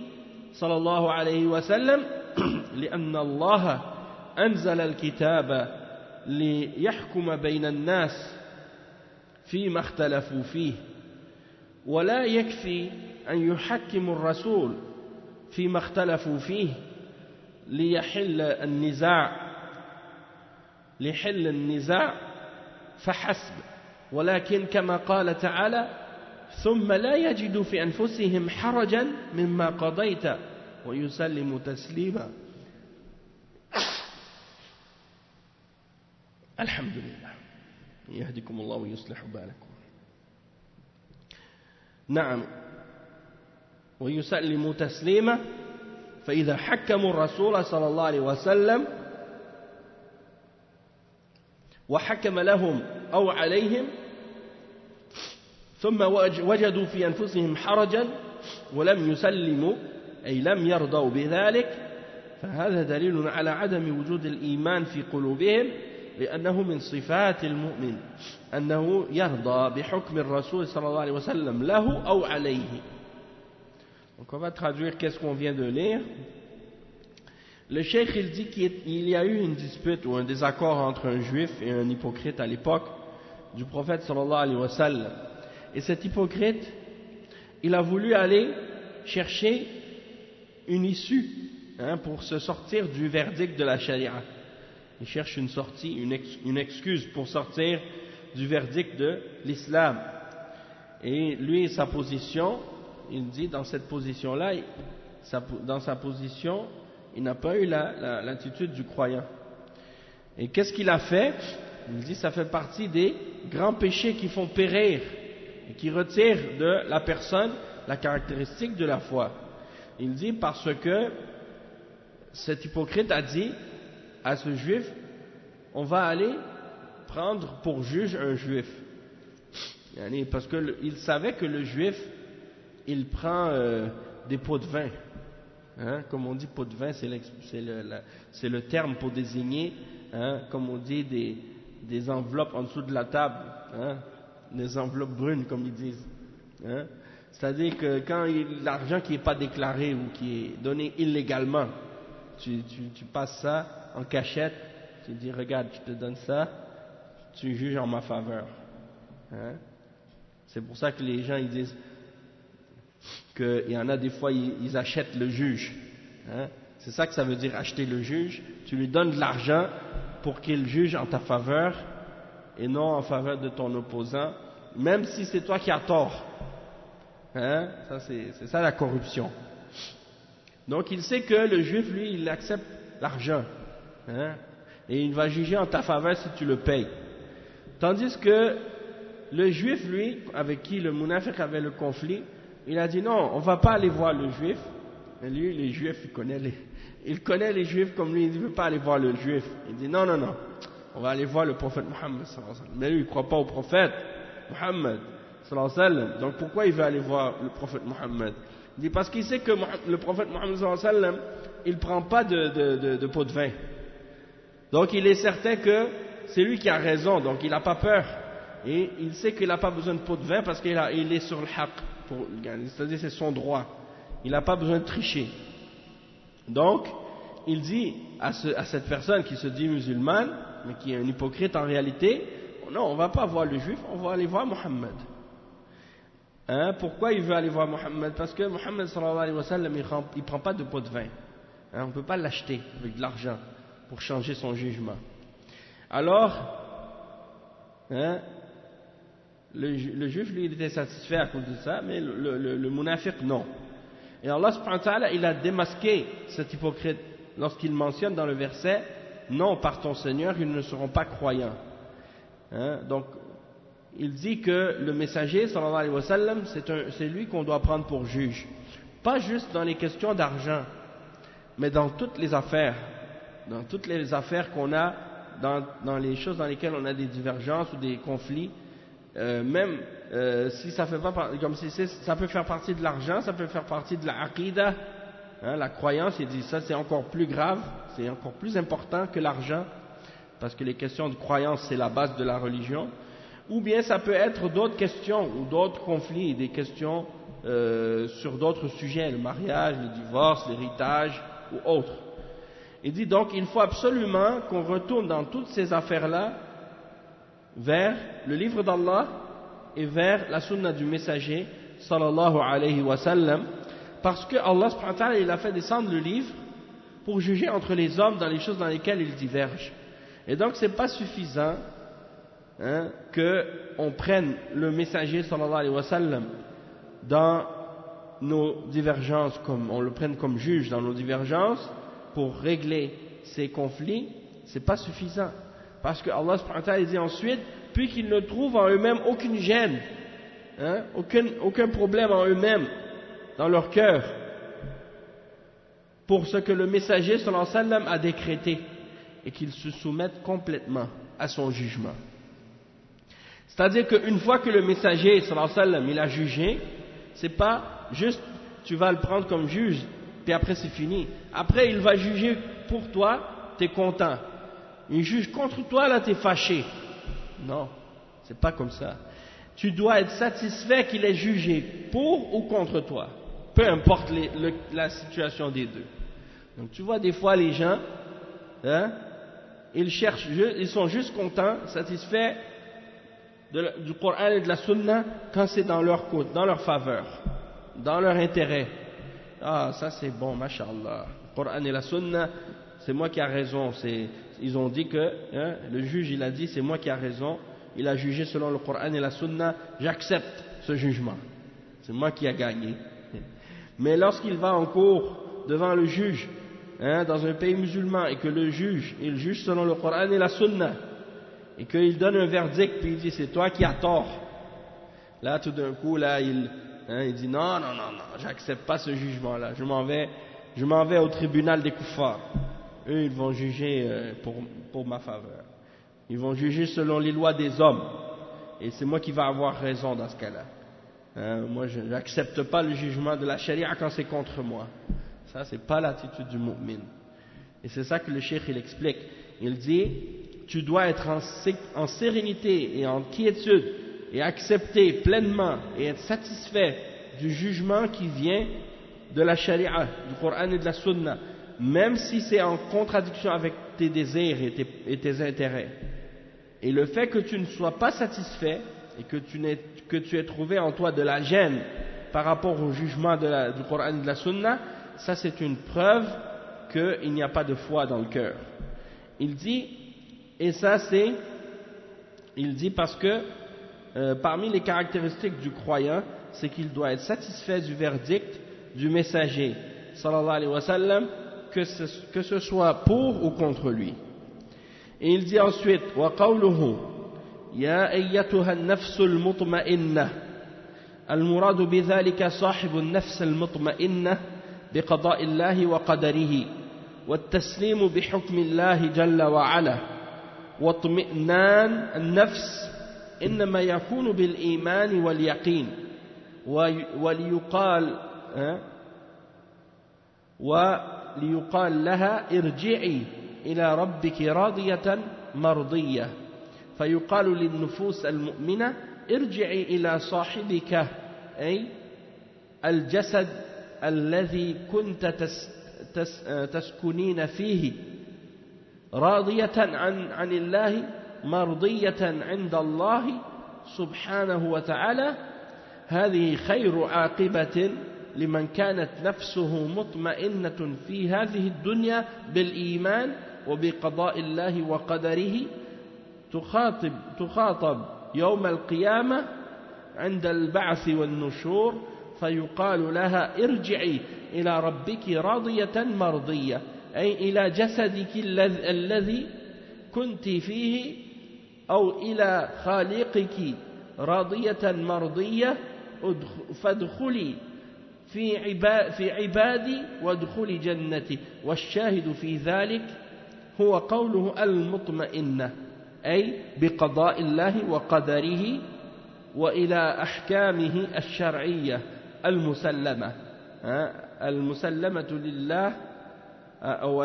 صلى الله عليه وسلم، لأن الله أنزل الكتاب ليحكم بين الناس فيما اختلفوا فيه، ولا يكفي أن يحكم الرسول فيما اختلفوا فيه ليحل النزاع فحسب، ولكن كما قال تعالى ثم لا يجد في أنفسهم حرجا مما قضيت ويسلم تسليما. الحمد لله، يهديكم الله ويصلح بالكم. نعم، ويسلم تسليما، فإذا حكموا الرسول صلى الله عليه وسلم وحكم لهم أو عليهم ثم وجدوا في أنفسهم حرجا ولم يسلموا أي لم يرضوا بذلك، فهذا دليل على عدم وجود الإيمان في قلوبهم، لأنه من صفات المؤمن أنه يرضى بحكم الرسول صلى الله عليه وسلم له أو عليه. Donc on va traduire qu'est-ce qu'on vient de lire. Le cheikh il dit qu'il y a eu une dispute ou un désaccord entre un juif et un hypocrite à l'époque, du prophète sallallahu alayhi wa sallam. Et cet hypocrite, il a voulu aller chercher une issue pour se sortir du verdict de la charia. Il cherche une sortie, une excuse pour sortir du verdict de l'islam. Et lui, sa position, il dit dans cette position-là, dans sa position, il n'a pas eu l'attitude du croyant. Et qu'est-ce qu'il a fait? Il dit ça fait partie des grands péchés qui font périr et qui retirent de la personne la caractéristique de la foi. Il dit parce que cet hypocrite a dit à ce juif, on va aller prendre pour juge un juif. Parce qu'il savait que le juif, il prend des pots de vin. Comme on dit pot de vin, c'est le terme pour désigner, comme on dit, des enveloppes en dessous de la table, des enveloppes brunes comme ils disent. C'est-à-dire que quand l'argent qui n'est pas déclaré ou qui est donné illégalement, tu passes ça en cachette, tu dis regarde, je te donne ça, tu juges en ma faveur. C'est pour ça que les gens ils disent qu'il y en a des fois ils achètent le juge. C'est ça que ça veut dire acheter le juge. Tu lui donnes de l'argent pour qu'il juge en ta faveur et non en faveur de ton opposant, même si c'est toi qui as tort. Ça, c'est ça la corruption. Donc il sait que le juif, lui, il accepte l'argent. Et il va juger en ta faveur si tu le payes. Tandis que le juif, lui, avec qui le munafiq avait le conflit, il a dit non, on ne va pas aller voir le juif. Mais lui, les juifs, il connaît les juifs comme lui, il ne veut pas aller voir le juif. Il dit non, on va aller voir le prophète Mohammed. Mais lui, il ne croit pas au prophète Mohammed. Donc pourquoi il veut aller voir le prophète Mohammed? Il dit parce qu'il sait que le prophète Mohammed, il ne prend pas de pot de vin. Donc il est certain que c'est lui qui a raison, donc il n'a pas peur. Et il sait qu'il n'a pas besoin de pot de vin parce qu'il est sur le haqq, c'est-à-dire c'est son droit. Il n'a pas besoin de tricher. Donc, il dit à cette personne qui se dit musulmane, mais qui est un hypocrite en réalité, non, on ne va pas voir le juif, on va aller voir Mohammed. Pourquoi il veut aller voir Mohammed? Parce que Mohammed sallallahu alayhi wa sallam, il ne prend pas de pot de vin. On ne peut pas l'acheter avec de l'argent pour changer son jugement. Alors, le juif, lui, il était satisfait à cause de ça, mais le munafiq, non. Et Allah subhanahu wa ta'ala, il a démasqué cet hypocrite lorsqu'il mentionne dans le verset « Non, par ton Seigneur, ils ne seront pas croyants ». Donc, il dit que le messager, sallallahu alayhi wa sallam, c'est lui qu'on doit prendre pour juge. Pas juste dans les questions d'argent, mais dans toutes les affaires. Dans toutes les affaires qu'on a, dans les choses dans lesquelles on a des divergences ou des conflits, même si ça fait pas comme si ça peut faire partie de l'argent, ça peut faire partie de la aqidah, la croyance. Il dit ça c'est encore plus grave, c'est encore plus important que l'argent, parce que les questions de croyance c'est la base de la religion. Ou bien ça peut être d'autres questions ou d'autres conflits, des questions sur d'autres sujets, le mariage, le divorce, l'héritage ou autres. Il dit donc il faut absolument qu'on retourne dans toutes ces affaires-là vers le livre d'Allah et vers la sunna du messager sallallahu alayhi wa sallam, parce que Allah subhanahu wa ta'ala, il a fait descendre le livre pour juger entre les hommes dans les choses dans lesquelles ils divergent. Et donc c'est pas suffisant qu'on prenne le messager sallallahu alayhi wa sallam dans nos divergences, on le prenne comme juge dans nos divergences pour régler ces conflits. C'est pas suffisant. Parce que Allah subhanahu wa ta'ala dit ensuite, puis qu'ils ne trouvent en eux-mêmes aucune gêne, aucun problème en eux-mêmes, dans leur cœur, pour ce que le messager sallallahu alayhi wa sallam a décrété, et qu'ils se soumettent complètement à son jugement. C'est-à-dire qu'une fois que le messager sallallahu alayhi wa sallam il a jugé, c'est pas juste tu vas le prendre comme juge, puis après c'est fini. Après il va juger pour toi, tu es content. Il juge contre toi, là tu es fâché. Non, c'est pas comme ça. Tu dois être satisfait qu'il ait jugé pour ou contre toi, peu importe la situation des deux. Donc tu vois des fois les gens, ils sont juste contents, satisfaits du Coran et de la Sunna quand c'est dans leur côte, dans leur faveur, dans leur intérêt. Ah, ça c'est bon, mashallah. Le Coran et la Sunna, c'est moi qui a raison. Ils ont dit que, le juge il a dit c'est moi qui a raison, il a jugé selon le Coran et la Sunna, j'accepte ce jugement. C'est moi qui a gagné. Mais lorsqu'il va en cours devant le juge, dans un pays musulman, et que le juge, il juge selon le Coran et la Sunna, et qu'il donne un verdict, puis il dit c'est toi qui as tort. Là, tout d'un coup, là, il dit non, j'accepte pas ce jugement-là, je m'en vais au tribunal des koufars. Eux, ils vont juger pour ma faveur. Ils vont juger selon les lois des hommes. Et c'est moi qui vais avoir raison dans ce cas-là. Moi, je n'accepte pas le jugement de la charia quand c'est contre moi. Ça, c'est pas l'attitude du mu'min. Et c'est ça que le cheikh, il explique. Il dit, tu dois être en sérénité et en quiétude et accepter pleinement et être satisfait du jugement qui vient de la charia, du Coran et de la Sunna, même si c'est en contradiction avec tes désirs et tes intérêts. Et le fait que tu ne sois pas satisfait et que tu aies trouvé en toi de la gêne par rapport au jugement du Coran et de la Sunna, ça c'est une preuve qu'il n'y a pas de foi dans le cœur. Il dit, et ça c'est, il dit parce que parmi les caractéristiques du croyant, c'est qu'il doit être satisfait du verdict du messager, sallallahu alayhi wa sallam, que ce soit pour ou contre lui. Et il dit ensuite, wa qawluhu, ya ayyatuha an-nafsu al-mutma'innah, al-muradu bidhalika sahibu an-nafs al-mutma'innah biqada'i Allahi wa qadarihi, والتسليم بحكم الله جل وعلا واطمئنان النفس إنما يكون بالإيمان واليقين وليقال لها ارجعي إلى ربك راضية مرضية فيقال للنفوس المؤمنة ارجعي إلى صاحبك أي الجسد الذي كنت تسكنين فيه راضية عن الله مرضية عند الله سبحانه وتعالى هذه خير عاقبة لمن كانت نفسه مطمئنة في هذه الدنيا بالإيمان وبقضاء الله وقدره تخاطب يوم القيامة عند البعث والنشور فيقال لها ارجعي إلى ربك راضية مرضية أي إلى جسدك الذي كنت فيه أو إلى خالقك راضية مرضية فادخلي في عبادي وادخلي جنتي والشاهد في ذلك هو قوله المطمئنة أي بقضاء الله وقدره وإلى أحكامه الشرعية المسلمة لله أو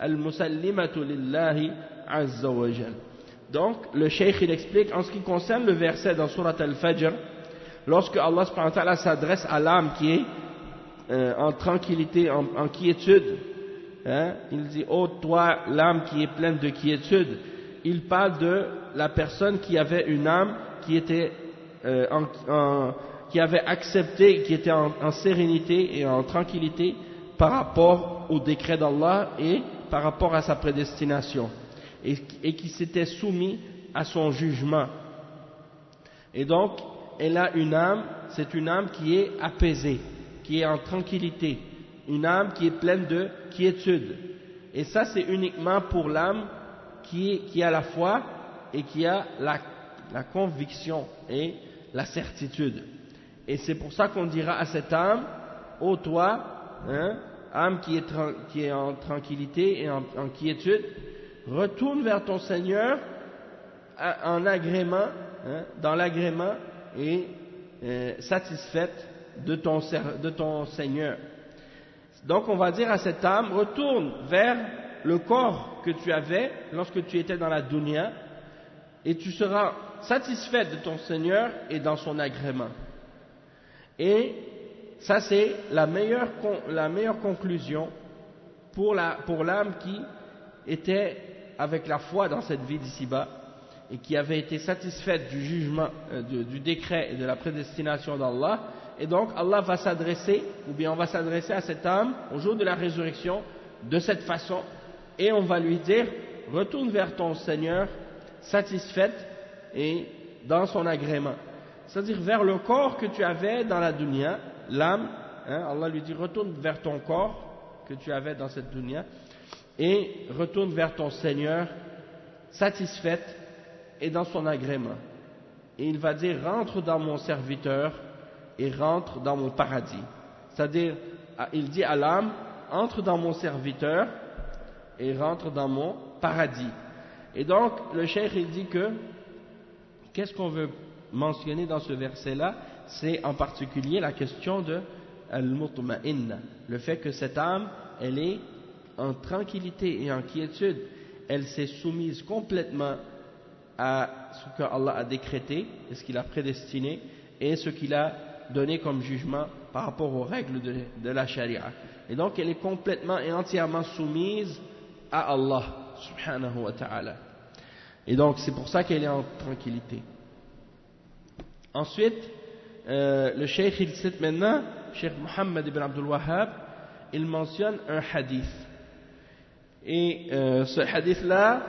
المسلمة لله عز وجل. Donc le cheikh il explique en ce qui concerne le verset dans Surat Al-Fajr, lorsque Allah subhanahu wa ta'ala s'adresse à l'âme qui est en tranquillité, en quiétude, il dit ô toi l'âme qui est pleine de quiétude, il parle de la personne qui avait une âme qui était qui avait accepté, qui était en sérénité et en tranquillité par rapport au décret d'Allah et par rapport à sa prédestination, et qui s'était soumis à son jugement. Et donc, elle a une âme, c'est une âme qui est apaisée, qui est en tranquillité, une âme qui est pleine de quiétude. Et ça, c'est uniquement pour l'âme qui a la foi et qui a la conviction et la certitude. Et c'est pour ça qu'on dira à cette âme, ô toi, âme qui est en tranquillité et en quiétude, retourne vers ton Seigneur en agrément, dans l'agrément et satisfaite de ton Seigneur. Donc on va dire à cette âme, retourne vers le corps que tu avais lorsque tu étais dans la dunya et tu seras satisfaite de ton Seigneur et dans son agrément. Et ça c'est la meilleure conclusion pour l'âme qui était avec la foi dans cette vie d'ici-bas et qui avait été satisfaite du jugement, du décret et de la prédestination d'Allah, et donc Allah va s'adresser, ou bien on va s'adresser à cette âme au jour de la résurrection de cette façon, et on va lui dire retourne vers ton Seigneur satisfaite et dans son agrément, c'est-à-dire vers le corps que tu avais dans la dunya, l'âme, Allah lui dit retourne vers ton corps que tu avais dans cette dunya et retourne vers ton Seigneur satisfaite et dans son agrément, et il va dire rentre dans mon serviteur et rentre dans mon paradis, c'est-à-dire il dit à l'âme entre dans mon serviteur et rentre dans mon paradis. Et donc le cheikh il dit que qu'est-ce qu'on veut mentionner dans ce verset là, c'est en particulier la question de al-mutma'inna, le fait que cette âme elle est en tranquillité et en quiétude, elle s'est soumise complètement à ce que Allah a décrété et ce qu'il a prédestiné et ce qu'il a donné comme jugement par rapport aux règles de la charia, et donc elle est complètement et entièrement soumise à Allah subhanahu wa ta'ala, et donc c'est pour ça qu'elle est en tranquillité. Ensuite le cheikh il cite maintenant, Cheikh Mohammed ibn Abdul Wahhab, il mentionne un hadith, et ce hadith là,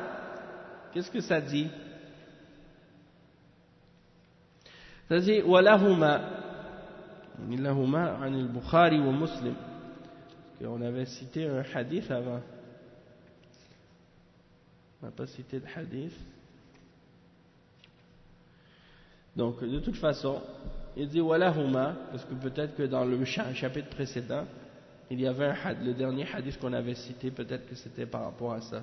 qu'est-ce que ça dit? Ça dit walahuma an al-Bukhari wa Muslim, on avait cité un hadith avant, on n'a pas cité de hadith, donc de toute façon il dit walahuma parce que peut-être que dans le chapitre précédent il y avait le dernier hadith qu'on avait cité, peut-être que c'était par rapport à ça.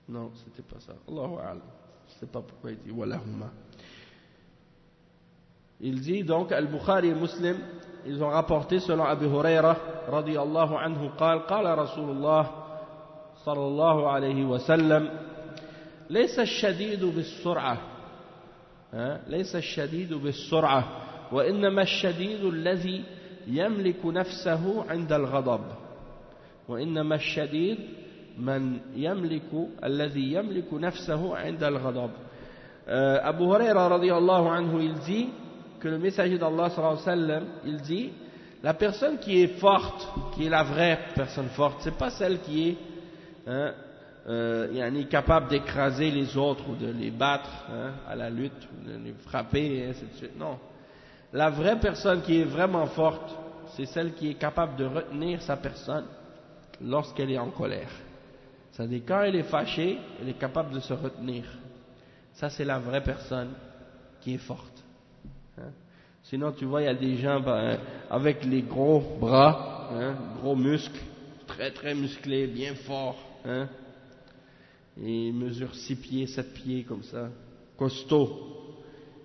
Non, c'était pas ça. Allahu a'lam. Je ne sais pas pourquoi il dit walahuma. Il dit donc Al-Bukhari et Muslim, ils ont rapporté selon Abu Huraira radiyallahu anhu qala Rasulullah sallallahu alayhi wa sallam ليس الشديد بالسرعة ليس الشديد بالسرعة وإنما الشديد الذي يملك نفسه عند الغضب وإنما الشديد من يملك الذي يملك نفسه عند الغضب. Abu Huraira radiyallahu anhu il dit que le messager d'Allah sallallahu alayhi wa sallam il dit la personne qui est forte, qui est la vraie personne forte, c'est pas celle qui est capable d'écraser les autres ou de les battre à la lutte, ou de les frapper et ainsi de suite. Non, la vraie personne qui est vraiment forte, c'est celle qui est capable de retenir sa personne lorsqu'elle est en colère. C'est-à-dire quand elle est fâchée, elle est capable de se retenir. Ça c'est la vraie personne qui est forte. Sinon tu vois il y a des gens avec les gros bras, gros muscles, très très musclés, bien forts, et ils mesurent 6 pieds, 7 pieds comme ça, costauds.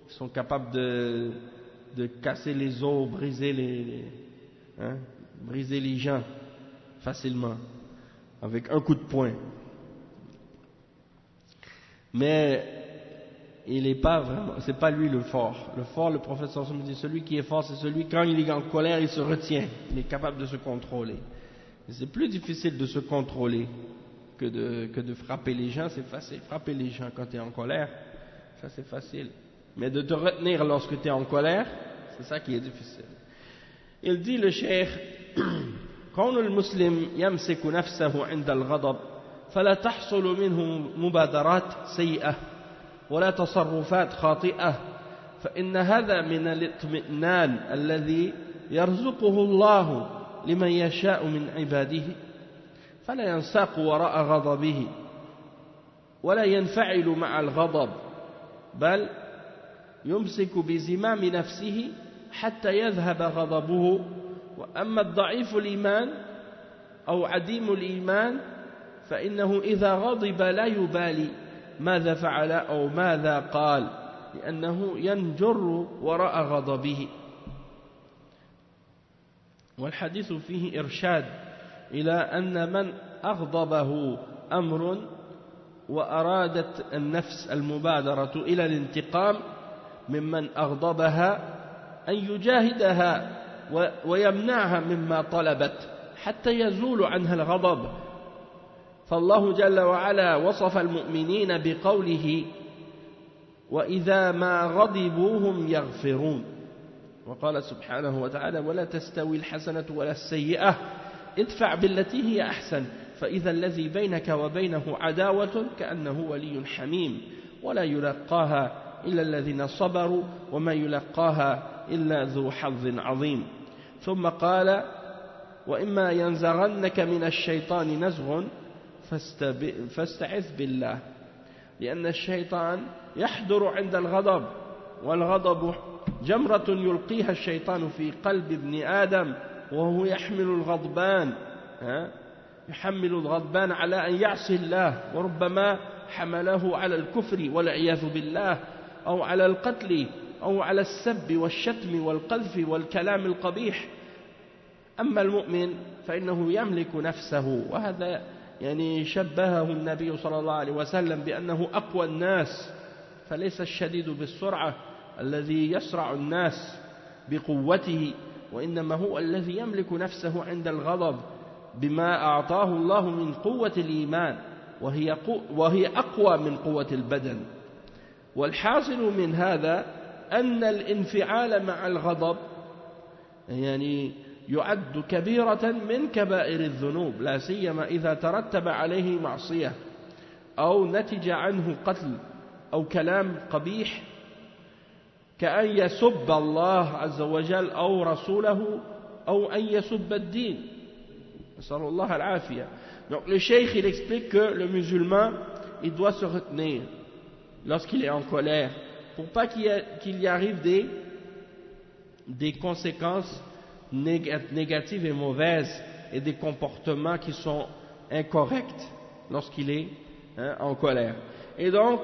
Ils sont capables de casser les os, briser les gens facilement, avec un coup de poing. Mais il n'est pas vraiment, c'est pas lui le fort. Le fort, le prophète sallallahu alayhi wa sallam dit, celui qui est fort, c'est celui, quand il est en colère, il se retient, il est capable de se contrôler. C'est plus difficile de se contrôler que de frapper les gens, c'est facile. Frapper les gens quand tu es en colère, ça c'est facile. Mais de te retenir lorsque tu es en colère, c'est ça qui est difficile. Il dit le cheikh, كون المسلم يمسك نفسه عند الغضب فلا تحصل منه مبادرات سيئة ولا تصرفات خاطئة فإن هذا من الاطمئنان الذي يرزقه الله لمن يشاء من عباده فلا ينساق وراء غضبه ولا ينفعل مع الغضب بل يمسك بزمام نفسه حتى يذهب غضبه. وأما الضعيف الإيمان أو عديم الإيمان فإنه إذا غضب لا يبالي ماذا فعل أو ماذا قال لأنه ينجر وراء غضبه. والحديث فيه إرشاد إلى أن من أغضبه أمر وأرادت النفس المبادرة إلى الانتقام ممن أغضبها أن يجاهدها ويمنعها مما طلبت حتى يزول عنها الغضب فالله جل وعلا وصف المؤمنين بقوله وإذا ما غضبوا هم يغفرون وقال سبحانه وتعالى ولا تستوي الحسنة ولا السيئة ادفع بالتي هي أحسن فإذا الذي بينك وبينه عداوة كأنه ولي حميم ولا يلقاها إلا الذين صبروا وما يلقاها إلا ذو حظ عظيم ثم قال وإما ينزغنك من الشيطان نزغ فاستعذ بالله لأن الشيطان يحضر عند الغضب والغضب جمرة يلقيها الشيطان في قلب ابن آدم وهو يحمل الغضبان على أن يعصي الله وربما حمله على الكفر والعياذ بالله أو على القتل أو على السب والشتم والقذف والكلام القبيح أما المؤمن فإنه يملك نفسه وهذا يعني شبهه النبي صلى الله عليه وسلم بأنه أقوى الناس فليس الشديد بالسرعة الذي يسرع الناس بقوته وإنما هو الذي يملك نفسه عند الغضب بما أعطاه الله من قوة الإيمان وهي أقوى من قوة البدن والحاصل من هذا أن الانفعال مع الغضب يعني يعد كبيرة من كبائر الذنوب لا سيما إذا ترتب عليه معصية أو نتج عنه قتل أو كلام قبيح كأن يسب الله عز وجل أو رسوله أو أن يسب الدين نسأل الله العافية. Donc le cheikh il explique que le musulman il doit se retenir lorsqu'il est en colère pour pas qu'il y arrive des conséquences négatives et mauvaises et des comportements qui sont incorrects lorsqu'il est en colère. Et donc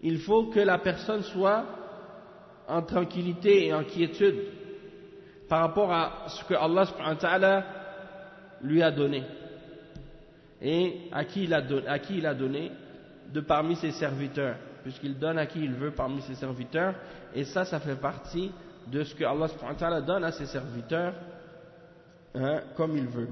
il faut que la personne soit en tranquillité et en quiétude par rapport à ce que Allah subhanahu wa ta'ala lui a donné et à qui il a donné de parmi ses serviteurs puisqu'il donne à qui il veut parmi ses serviteurs et ça fait partie de ce que Allah subhanahu wa ta'ala donne à ses serviteurs comme il veut.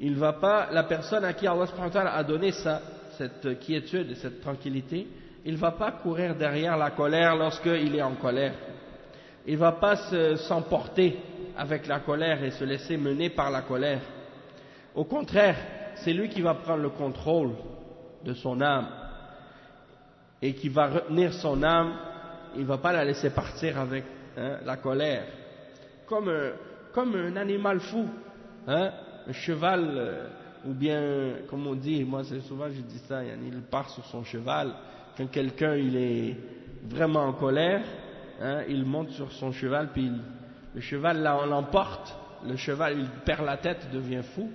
Il va pas, la personne à qui Allah subhanahu wa ta'ala a donné cette quiétude et cette tranquillité, il ne va pas courir derrière la colère lorsqu'il est en colère. Il ne va pas s'emporter avec la colère et se laisser mener par la colère. Au contraire, c'est lui qui va prendre le contrôle de son âme et qui va retenir son âme. Il ne va pas la laisser partir avec la colère. Comme un animal fou, un cheval, ou bien, comme on dit, moi c'est souvent je dis ça, il part sur son cheval. Quand quelqu'un il est vraiment en colère, il monte sur son cheval, puis le cheval l'emporte, le cheval il perd la tête, devient fou.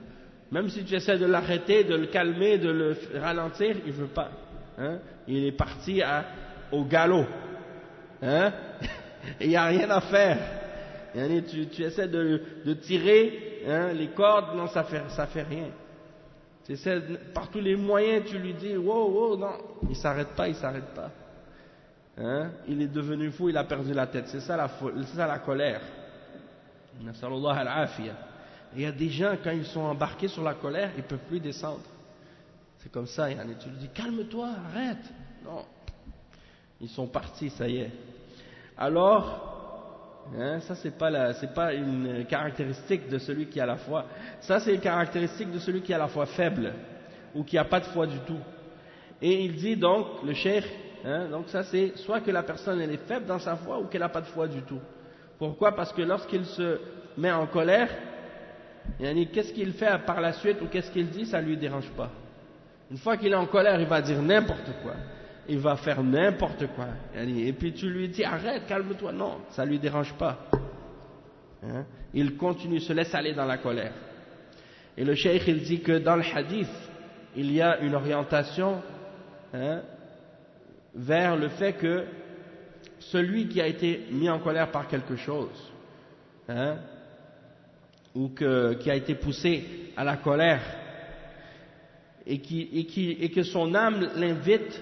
Même si tu essaies de l'arrêter, de le calmer, de le ralentir, il ne veut pas. Il est parti au galop. Et il n'y a rien à faire. Tu essaies de tirer les cordes, non, ça fait rien. Tu essaies, par tous les moyens, tu lui dis, wow, non, il s'arrête pas. Il est devenu fou, il a perdu la tête. C'est ça la colère. Nasallallahu al-afiyah. Il y a des gens, quand ils sont embarqués sur la colère, ils ne peuvent plus descendre. C'est comme ça, tu lui dis, calme-toi, arrête. Non, ils sont partis, ça y est. Alors, ça c'est pas une caractéristique de celui qui a la foi. Ça c'est une caractéristique de celui qui a la foi faible, ou qui n'a pas de foi du tout. Et il dit donc, le cheikh, donc ça c'est soit que la personne elle est faible dans sa foi, ou qu'elle n'a pas de foi du tout. Pourquoi? Parce que lorsqu'il se met en colère, qu'est-ce qu'il fait par la suite ou qu'est-ce qu'il dit, ça ne lui dérange pas. Une fois qu'il est en colère, il va dire n'importe quoi, il va faire n'importe quoi, et puis tu lui dis arrête, calme-toi, non, ça ne lui dérange pas. Il continue, se laisse aller dans la colère. Et le cheikh il dit que dans le hadith il y a une orientation vers le fait que celui qui a été mis en colère par quelque chose ou qui a été poussé à la colère et que son âme l'invite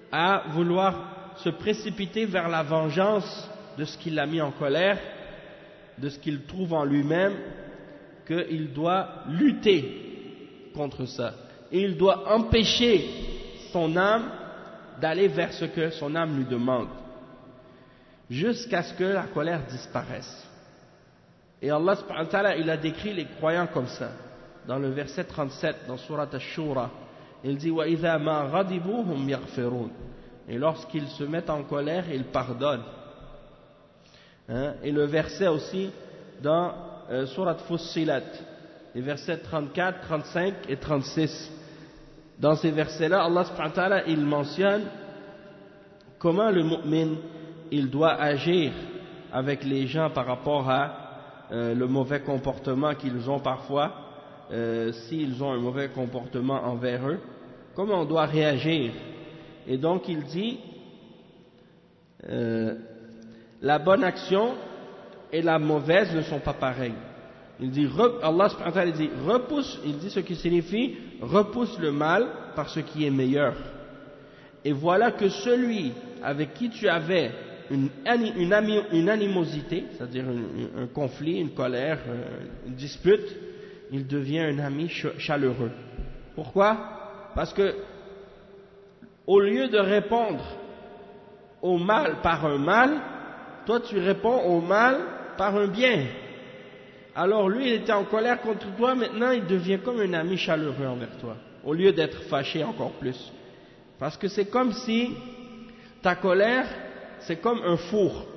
à vouloir se précipiter vers la vengeance de ce qui l'a mis en colère, de ce qu'il trouve en lui-même, qu'il doit lutter contre ça. Et il doit empêcher son âme d'aller vers ce que son âme lui demande, jusqu'à ce que la colère disparaisse. Et Allah subhanahu wa ta'ala, il a décrit les croyants comme ça. Dans le verset 37, dans Surat Ash-Shura, il dit وَإِذَا مَا غَضِبُوا هُمْ يَغْفِرُونَ. Et lorsqu'ils se mettent en colère, ils pardonnent. Et le verset aussi dans Surat Fussilat, les versets 34, 35 et 36. Dans ces versets-là, Allah subhanahu wa ta'ala, il mentionne comment le mu'min, il doit agir avec les gens par rapport à le mauvais comportement qu'ils ont parfois, s'ils ont un mauvais comportement envers eux, comment on doit réagir. Et donc il dit la bonne action et la mauvaise ne sont pas pareilles. Il dit, Allah subhanahu wa ta'ala dit, repousse, il dit ce qui signifie repousse le mal par ce qui est meilleur. Et voilà que celui avec qui tu avais une animosité, c'est-à-dire un conflit, une colère, une dispute, il devient un ami chaleureux. Pourquoi? Parce que au lieu de répondre au mal par un mal, toi tu réponds au mal par un bien. Alors lui, il était en colère contre toi, maintenant il devient comme un ami chaleureux envers toi, au lieu d'être fâché encore plus. Parce que c'est comme si ta colère, c'est comme un four.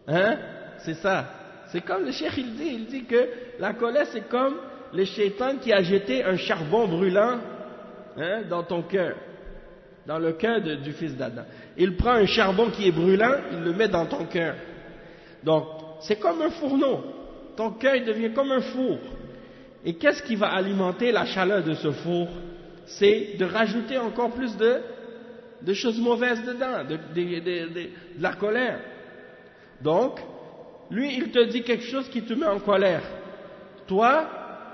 Hein? C'est ça. C'est comme le cheikh il dit que la colère c'est comme le shaitan qui a jeté un charbon brûlant dans ton cœur, dans le cœur du fils d'Adam. Il prend un charbon qui est brûlant, il le met dans ton cœur. Donc, c'est comme un fourneau. Ton cœur devient comme un four. Et qu'est-ce qui va alimenter la chaleur de ce four? C'est de rajouter encore plus de choses mauvaises dedans, de la colère. Donc, lui, il te dit quelque chose qui te met en colère. Toi,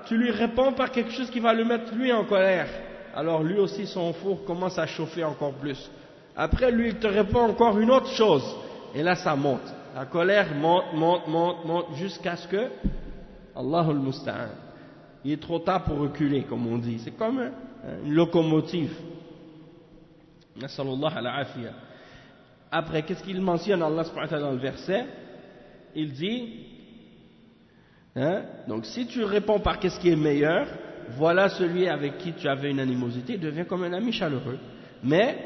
tu lui réponds par quelque chose qui va le mettre lui en colère. Alors lui aussi, son four commence à chauffer encore plus. Après, lui, il te répond encore une autre chose. Et là, ça monte. La colère monte, jusqu'à ce que, Allahul Musta'an, il est trop tard pour reculer, comme on dit. C'est comme une locomotive. Nasallallahu ala afiya. Après, qu'est-ce qu'il mentionne, Allah subhanahu wa ta'ala, dans le verset? Il dit, donc si tu réponds par qu'est-ce qui est meilleur, voilà celui avec qui tu avais une animosité, devient comme un ami chaleureux. Mais,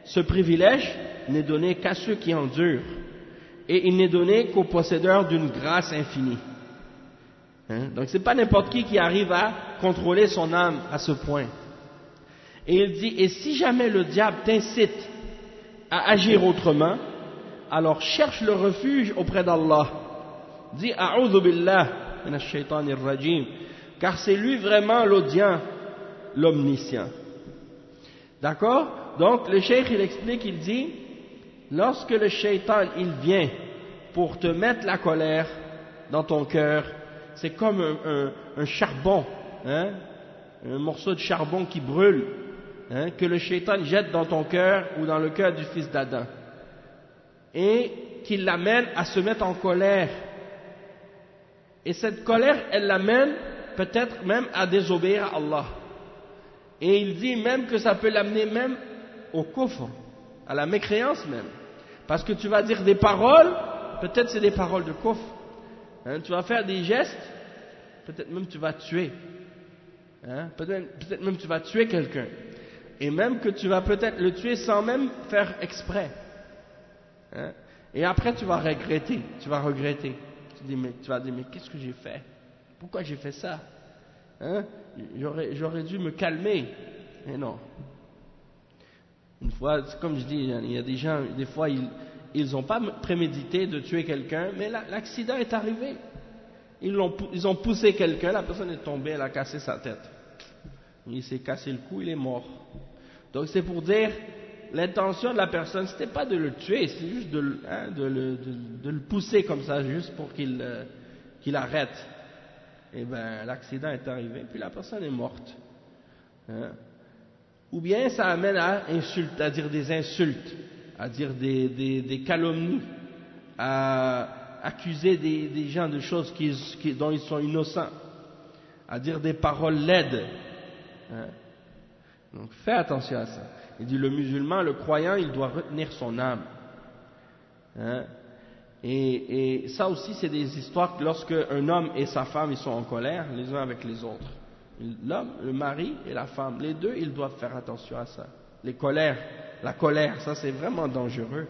ce privilège n'est donné qu'à ceux qui endurent. Et il n'est donné qu'aux possédeurs d'une grâce infinie. Donc c'est pas n'importe qui arrive à contrôler son âme à ce point. Et il dit, et si jamais le diable t'incite à agir autrement, alors cherche le refuge auprès d'Allah. Dis a'udhu billah minash shaitanir rajim, car c'est lui vraiment l'audient, l'omniscient. D'accord? Donc le cheikh il explique, il dit, lorsque le shaitan il vient pour te mettre la colère dans ton cœur, c'est comme un charbon, un morceau de charbon qui brûle, que le shaitan jette dans ton cœur ou dans le cœur du fils d'Adam, et qui l'amène à se mettre en colère. Et cette colère, elle l'amène peut-être même à désobéir à Allah. Et il dit même que ça peut l'amener même au kufr, à la mécréance même. Parce que tu vas dire des paroles, peut-être c'est des paroles de kufr. Tu vas faire des gestes, peut-être même tu vas tuer. Peut-être même tu vas tuer quelqu'un. Et même que tu vas peut-être le tuer sans même faire exprès. Et après tu vas regretter. Tu vas dire, mais qu'est-ce que j'ai fait? Pourquoi j'ai fait ça? J'aurais dû me calmer. Mais non. Une fois, comme je dis, il y a des gens, des fois, ils n'ont pas prémédité de tuer quelqu'un, mais l'accident est arrivé. Ils ont poussé quelqu'un, la personne est tombée, elle a cassé sa tête. Il s'est cassé le cou, il est mort. Donc c'est pour dire, l'intention de la personne, c'était pas de le tuer, c'est juste de le pousser comme ça, juste pour qu'il arrête. Et bien, l'accident est arrivé, puis la personne est morte. Ou bien ça amène à dire des insultes, à dire des calomnies, à accuser des gens de choses dont ils sont innocents. à dire des paroles laides. Hein? Donc fais attention à ça. Il dit le musulman, le croyant, il doit retenir son âme. Hein? Et ça aussi, c'est des histoires que lorsque un homme et sa femme ils sont en colère, les uns avec les autres. L'homme, le mari et la femme, les deux, ils doivent faire attention à ça. La colère, ça c'est vraiment dangereux.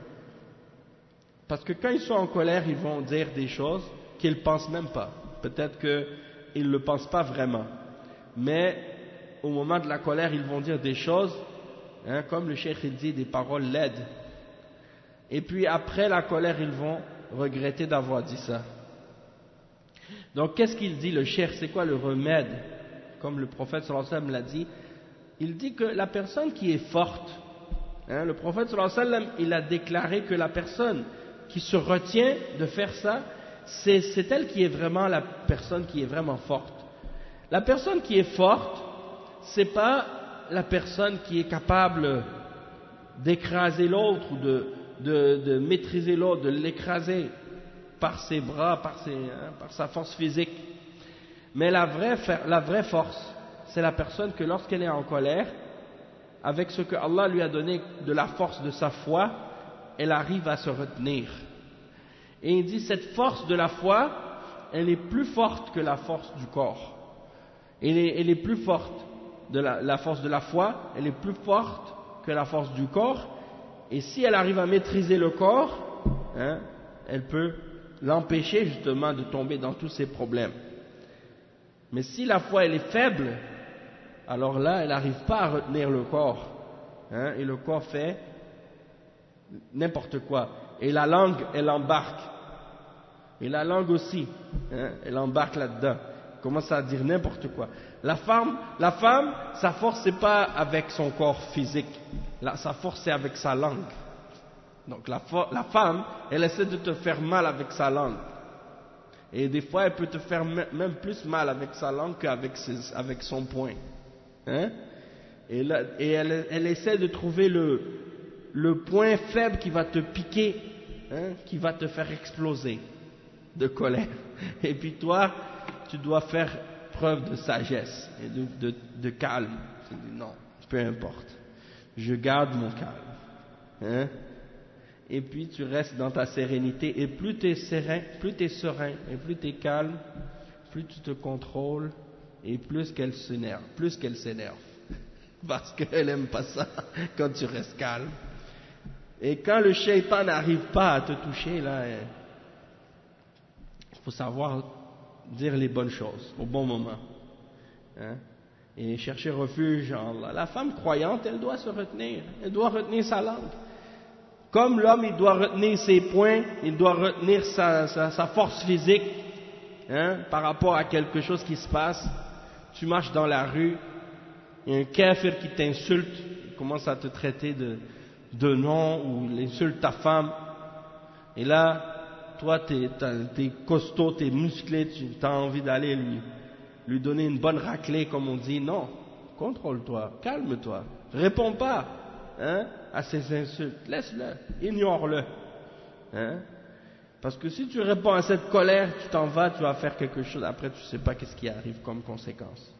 Parce que quand ils sont en colère, ils vont dire des choses qu'ils ne pensent même pas. Peut-être qu'ils ne le pensent pas vraiment. Mais au moment de la colère, ils vont dire des choses, hein, comme le cheikh il dit, des paroles laides. Et puis après la colère, ils vont regretter d'avoir dit ça. Donc qu'est-ce qu'il dit le cheikh? C'est quoi le remède? Comme le prophète sallallahu alayhi wa sallam l'a dit, il dit que la personne qui est forte, hein, le prophète sallallahu alayhi wa sallam, il a déclaré que la personne qui se retient de faire ça, c'est elle qui est vraiment la personne qui est vraiment forte. La personne qui est forte, c'est pas la personne qui est capable d'écraser l'autre ou de maîtriser l'autre, de l'écraser par ses bras, par sa force physique. Mais la vraie force, c'est la personne que lorsqu'elle est en colère, avec ce que Allah lui a donné de la force de sa foi, elle arrive à se retenir. Et il dit cette force de la foi, elle est plus forte que la force du corps. Elle est plus forte, la force de la foi, elle est plus forte que la force du corps. Et si elle arrive à maîtriser le corps, hein, elle peut l'empêcher justement de tomber dans tous ces problèmes. Mais si la foi elle est faible, alors là elle n'arrive pas à retenir le corps, hein, et le corps fait n'importe quoi. Et la langue elle embarque, et la langue aussi, hein, elle embarque là-dedans, commence à dire n'importe quoi. La femme, sa force c'est pas avec son corps physique, sa force c'est avec sa langue. Donc la femme, elle essaie de te faire mal avec sa langue. Et des fois, elle peut te faire même plus mal avec sa langue qu'avec avec son poing. Hein? Et elle essaie de trouver le point faible qui va te piquer, hein, qui va te faire exploser de colère. Et puis toi, tu dois faire preuve de sagesse et de calme. Tu dis non, peu importe. Je garde mon calme. Hein? Et puis tu restes dans ta sérénité, et plus tu es serein, et plus tu es calme, plus tu te contrôles, et plus qu'elle s'énerve, parce qu'elle n'aime pas ça, quand tu restes calme. Et quand le shaitan n'arrive pas à te toucher, là, il faut savoir dire les bonnes choses, au bon moment, hein, et chercher refuge en Allah. La femme croyante, elle doit se retenir, elle doit retenir sa langue. Comme l'homme, il doit retenir ses poings, il doit retenir sa force physique, hein, par rapport à quelque chose qui se passe. Tu marches dans la rue, il y a un kafir qui t'insulte, il commence à te traiter de nom, ou il insulte ta femme. Et là, toi, t'es costaud, t'es musclé, tu as envie d'aller lui donner une bonne raclée, comme on dit. Non, contrôle-toi, calme-toi, réponds pas. Hein, à ces insultes, laisse-le, ignore-le, hein, parce que si tu réponds à cette colère, tu t'en vas, tu vas faire quelque chose, après tu ne sais pas qu'est-ce qui arrive comme conséquence.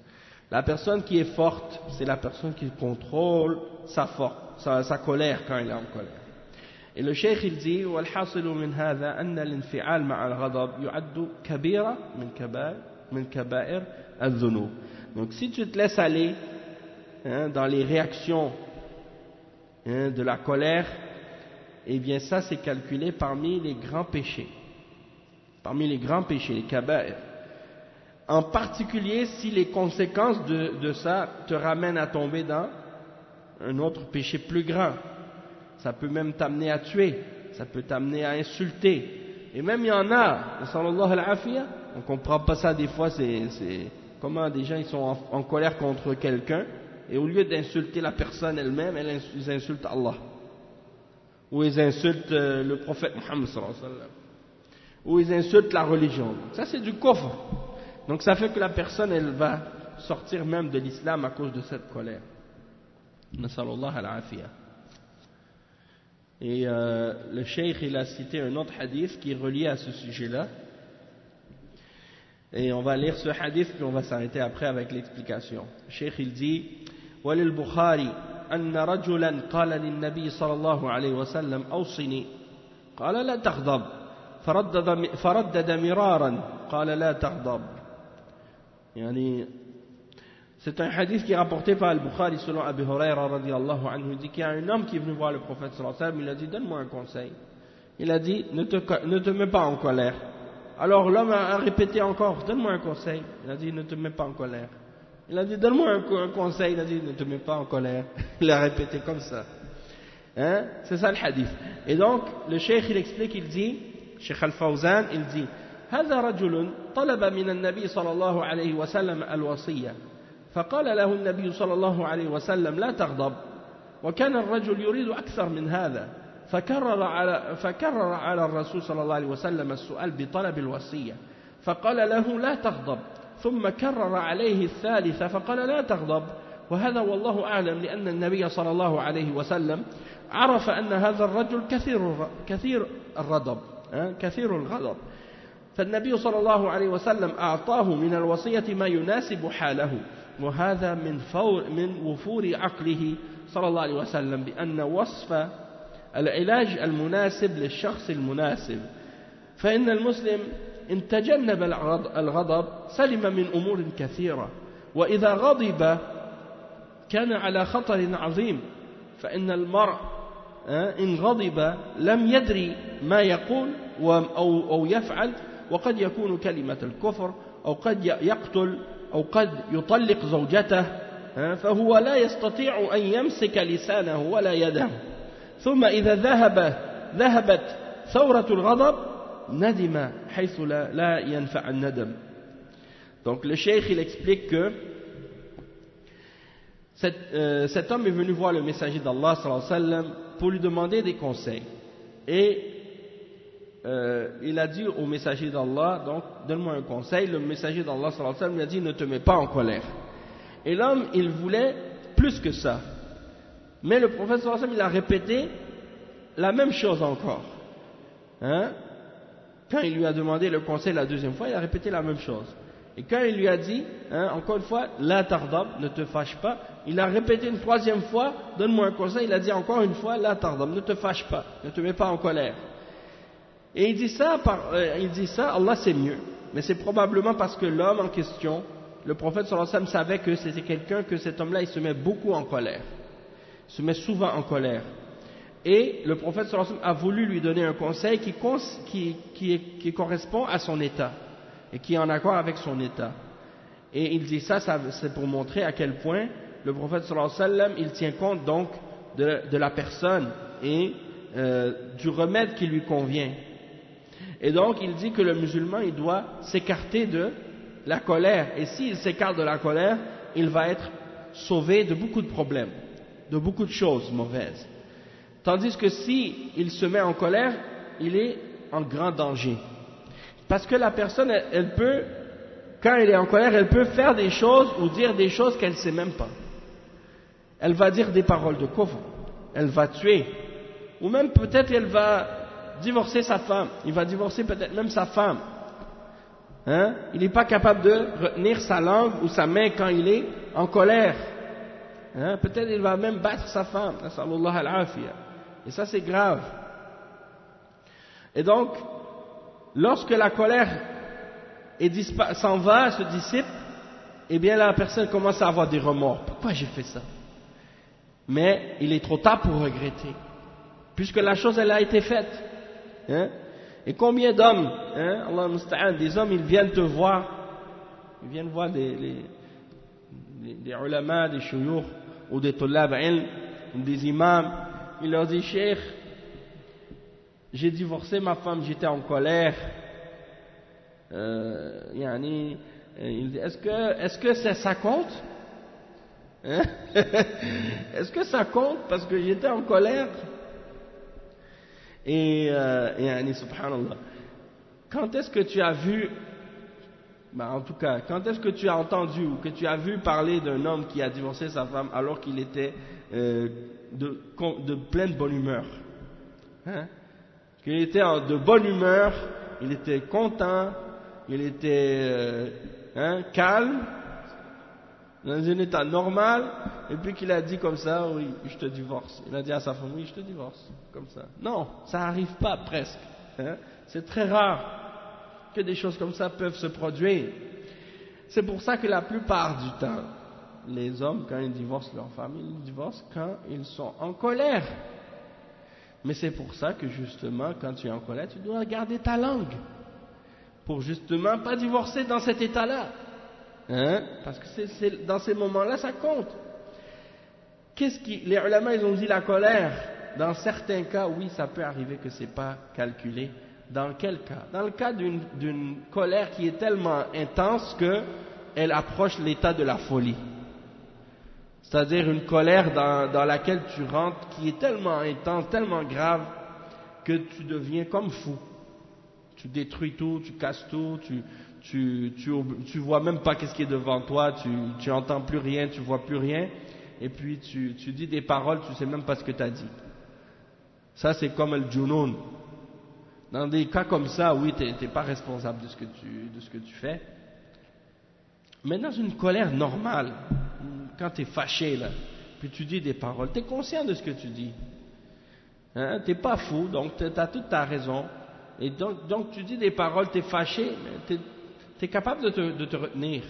La personne qui est forte, c'est la personne qui contrôle sa colère quand elle est en colère. Et le cheikh il dit والحاصل من هذا أن الانفعال مع الغضب يعد كبيرة من كبائر الذنوب. Donc si tu te laisses aller, hein, dans les réactions, hein, de la colère, eh bien ça c'est calculé parmi les grands péchés, les kaba'ir. En particulier si les conséquences de ça te ramènent à tomber dans un autre péché plus grand. Ça peut même t'amener à tuer, ça peut t'amener à insulter. Et même il y en a, sallallahu al-afiyah, on ne comprend pas ça des fois, c'est comment des gens ils sont en colère contre quelqu'un, et au lieu d'insulter la personne elle-même, ils insultent Allah. Ou ils insultent le prophète Muhammad sallallahu alayhi wa sallam. Ou ils insultent la religion. Ça c'est du kufr. Donc ça fait que la personne elle va sortir même de l'islam à cause de cette colère. Nasallallahu al-afiyah. Et le cheikh il a cité un autre hadith qui est relié à ce sujet-là. Et on va lire ce hadith puis on va s'arrêter après avec l'explication. Le Cheikh il dit وللبخاري أن رجلا قال للنبي صلى الله عليه وسلم أوصني قال لا تغضب فردد مرارا قال لا تغضب. يعني c'est un hadith qui est rapporté par Al-Bukhari selon Abu Huraira radiyallahu anhu. Il dit qu'il y a un homme qui est venu voir le prophète sallallahu alayhi wa sallam, il a dit donne-moi un conseil. Il a dit ne te mets pas en colère. Alors l'homme a répété encore donne-moi un conseil. Il a dit ne te mets pas en colère. Il a dit donne-moi un conseil. Il a dit ne te mets pas en colère. Il a répété comme ça. Hein? C'est ça le hadith. Et donc le cheikh il explique, il dit Cheikh Al-Fawzan il dit هذا رجل طلب من النبي صلى الله عليه وسلم الوصية فقال له النبي صلى الله عليه وسلم لا تغضب وكان الرجل يريد أكثر من هذا فكرر على الرسول صلى الله عليه وسلم السؤال بطلب الوصية فقال له لا تغضب ثم كرر عليه الثالثة فقال لا تغضب وهذا والله أعلم لأن النبي صلى الله عليه وسلم عرف أن هذا الرجل كثير الغضب فالنبي صلى الله عليه وسلم أعطاه من الوصية ما يناسب حاله وهذا من وفور عقله صلى الله عليه وسلم بأن وصف العلاج المناسب للشخص المناسب فإن المسلم إن تجنب الغضب سلم من أمور كثيرة وإذا غضب كان على خطر عظيم فإن المرء إن غضب لم يدري ما يقول أو يفعل وقد يكون كلمة الكفر أو قد يقتل أو قد يطلق زوجته فهو لا يستطيع أن يمسك لسانه ولا يده ثم إذا ذهبت ثورة الغضب ندم حيث لا ينفع الندم. Donc le cheikh il explique que cet homme est venu voir le messager d'Allah sallallahu alayhi wa sallam pour lui demander des conseils et il a dit au messager d'Allah donc donne-moi un conseil. Le messager d'Allah sallallahu alayhi wa sallam lui a dit ne te mets pas en colère. Et l'homme il voulait plus que ça, mais le prophète sallallahu alayhi wa sallam il a répété la même chose encore, hein? Quand il lui a demandé le conseil la deuxième fois, il a répété la même chose. Et quand il lui a dit, hein, encore une fois, la tardab, ne te fâche pas, il a répété une troisième fois, donne-moi un conseil, il a dit encore une fois, la tardab, ne te fâche pas, ne te mets pas en colère. Et il dit ça, Allah c'est mieux. Mais c'est probablement parce que l'homme en question, le prophète sallallahu alayhi wa sallam savait que c'était quelqu'un, que cet homme-là, il se met beaucoup en colère. Il se met souvent en colère. Et le prophète sallallahu alayhi wa sallam a voulu lui donner un conseil qui correspond à son état et qui est en accord avec son état. Et il dit ça c'est pour montrer à quel point le prophète sallallahu alayhi wa sallam il tient compte donc de la personne et du remède qui lui convient. Et donc il dit que le musulman il doit s'écarter de la colère, et s'il s'écarte de la colère il va être sauvé de beaucoup de problèmes, de beaucoup de choses mauvaises. Tandis que si il se met en colère, il est en grand danger. Parce que la personne, elle peut, quand elle est en colère, elle peut faire des choses ou dire des choses qu'elle ne sait même pas. Elle va dire des paroles de kufr, elle va tuer, ou même peut-être elle va divorcer sa femme, il va divorcer peut-être même sa femme. Hein? Il n'est pas capable de retenir sa langue ou sa main quand il est en colère. Hein? Peut-être il va même battre sa femme. Nasallallahu al-afiyah. Et ça c'est grave. Et donc, lorsque la colère s'en va, se dissipe, eh bien la personne commence à avoir des remords. Pourquoi j'ai fait ça? Mais il est trop tard pour regretter, puisque la chose elle a été faite. Hein? Et combien d'hommes, hein, Allah musta'an, des hommes ils viennent te voir, ils viennent voir des ulama, des shuyukh, ou des tullab ilm, ou des imams. Il leur dit, Cheikh, j'ai divorcé ma femme, j'étais en colère. Il dit, est-ce que ça compte? Hein? Est-ce que ça compte parce que j'étais en colère? Et subhanallah, quand est-ce que tu as vu, en tout cas, quand est-ce que tu as entendu ou que tu as vu parler d'un homme qui a divorcé sa femme alors qu'il était de pleine bonne humeur, hein? Qu'il était de bonne humeur, il était content, il était calme, dans un état normal, et puis qu'il a dit comme ça, oui, je te divorce. Il a dit à sa femme, oui, je te divorce, comme ça. Non, ça n'arrive pas presque. C'est très rare que des choses comme ça peuvent se produire. C'est pour ça que la plupart du temps, les hommes, quand ils divorcent leur femme, ils divorcent quand ils sont en colère. Mais c'est pour ça que justement, quand tu es en colère, tu dois garder ta langue. Pour justement pas divorcer dans cet état-là. Parce que c'est dans ces moments-là, ça compte. Les ulama, ils ont dit la colère. Dans certains cas, oui, ça peut arriver que c'est pas calculé. Dans quel cas? Dans le cas d'une colère qui est tellement intense qu'elle approche l'état de la folie. C'est-à-dire une colère dans laquelle tu rentres qui est tellement intense, tellement grave, que tu deviens comme fou. Tu détruis tout, tu casses tout, tu vois même pas qu'est-ce qui est devant toi, tu entends plus rien, tu vois plus rien, et puis tu dis des paroles, tu sais même pas ce que tu as dit. Ça c'est comme le junoun. Dans des cas comme ça, oui, tu n'es pas responsable de ce que tu fais. Mais dans une colère normale, quand tu es fâché, là, puis tu dis des paroles, tu es conscient de ce que tu dis. Tu n'es pas fou, donc tu as toute ta raison. Et donc tu dis des paroles, tu es fâché, mais tu es capable de te retenir.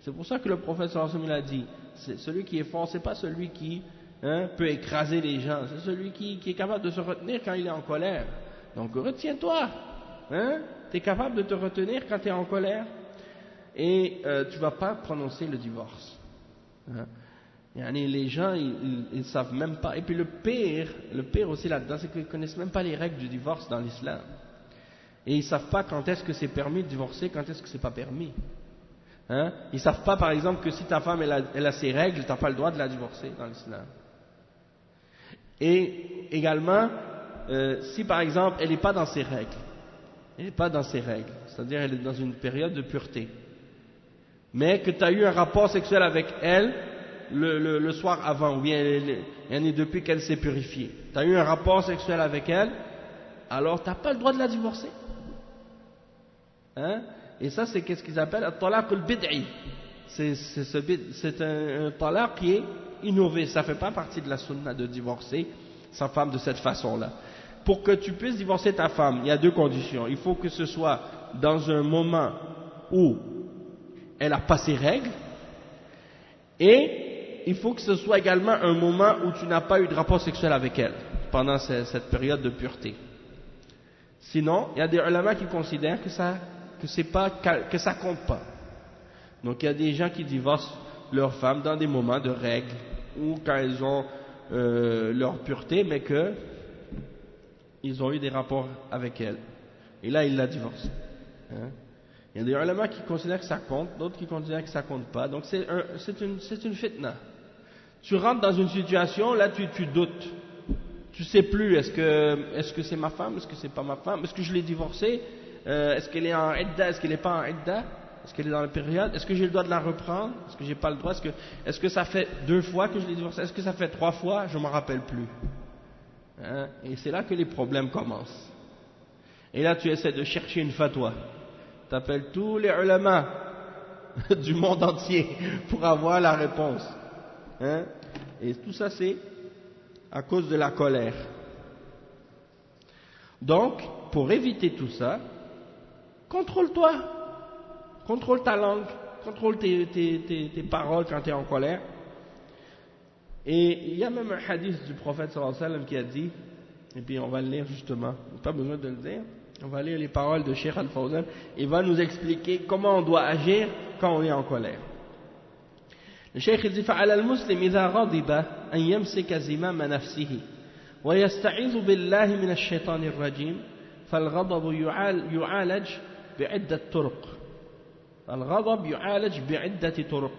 C'est pour ça que le prophète sallallahu alayhi wa sallam a dit, celui qui est fort, ce n'est pas celui qui peut écraser les gens, c'est celui qui est capable de se retenir quand il est en colère. Donc retiens-toi, tu es capable de te retenir quand tu es en colère, et tu ne vas pas prononcer le divorce. Les gens, ils savent même pas. Et puis le pire aussi là-dedans, c'est qu'ils connaissent même pas les règles du divorce dans l'islam. Et ils savent pas quand est-ce que c'est permis de divorcer, quand est-ce que c'est pas permis. Ils savent pas, par exemple, que si ta femme elle a ses règles, t'as pas le droit de la divorcer dans l'islam. Et également, si par exemple elle n'est pas dans ses règles, c'est-à-dire elle est dans une période de pureté, mais que tu as eu un rapport sexuel avec elle le soir avant, ou bien depuis qu'elle s'est purifiée, tu as eu un rapport sexuel avec elle, alors tu n'as pas le droit de la divorcer. Et ça, c'est qu'est-ce qu'ils appellent un talaq al-bid'i. C'est un talaq qui est innové, ça ne fait pas partie de la sunna de divorcer sa femme de cette façon-là. Pour que tu puisses divorcer ta femme, il y a deux conditions. Il faut que ce soit dans un moment où elle n'a pas ses règles, et il faut que ce soit également un moment où tu n'as pas eu de rapport sexuel avec elle, pendant cette période de pureté. Sinon, il y a des ulama qui considèrent que ça compte pas. Donc il y a des gens qui divorcent leurs femmes dans des moments de règles, ou quand elles ont leur pureté, mais qu'ils ont eu des rapports avec elle. Et là, ils la divorcent. Il y a des ulama qui considèrent que ça compte, d'autres qui considèrent que ça compte pas. Donc c'est une fitna. Tu rentres dans une situation, là tu doutes. Tu sais plus, est-ce que c'est ma femme, est-ce que c'est pas ma femme, est-ce que je l'ai divorcée, est-ce qu'elle est en idda, est-ce qu'elle n'est pas en idda, est-ce qu'elle est dans la période, est-ce que j'ai le droit de la reprendre, est-ce que j'ai pas le droit, est-ce que ça fait 2 fois que je l'ai divorcée, est-ce que ça fait 3 fois, je m'en rappelle plus. Et c'est là que les problèmes commencent. Et là tu essaies de chercher une fatwa. Tu appelles tous les ulama du monde entier pour avoir la réponse. Et tout ça, c'est à cause de la colère. Donc, pour éviter tout ça, contrôle-toi. Contrôle ta langue, contrôle tes paroles quand tu es en colère. Et il y a même un hadith du prophète sallallahu alayhi wa sallam qui a dit, et puis on va le lire justement, pas besoin de le dire, on va lire les paroles de Cheikh Al-Fawzan, il va nous expliquer comment on doit agir quand on est en colère. Le Cheikh dit فعلى المسلم إذا غضب أن يمسك زمام نفسه ويستعيذ بالله من الشيطان الرجيم فالغضب يعالج بعدة طرق. الغضب يعالج بعدة طرق.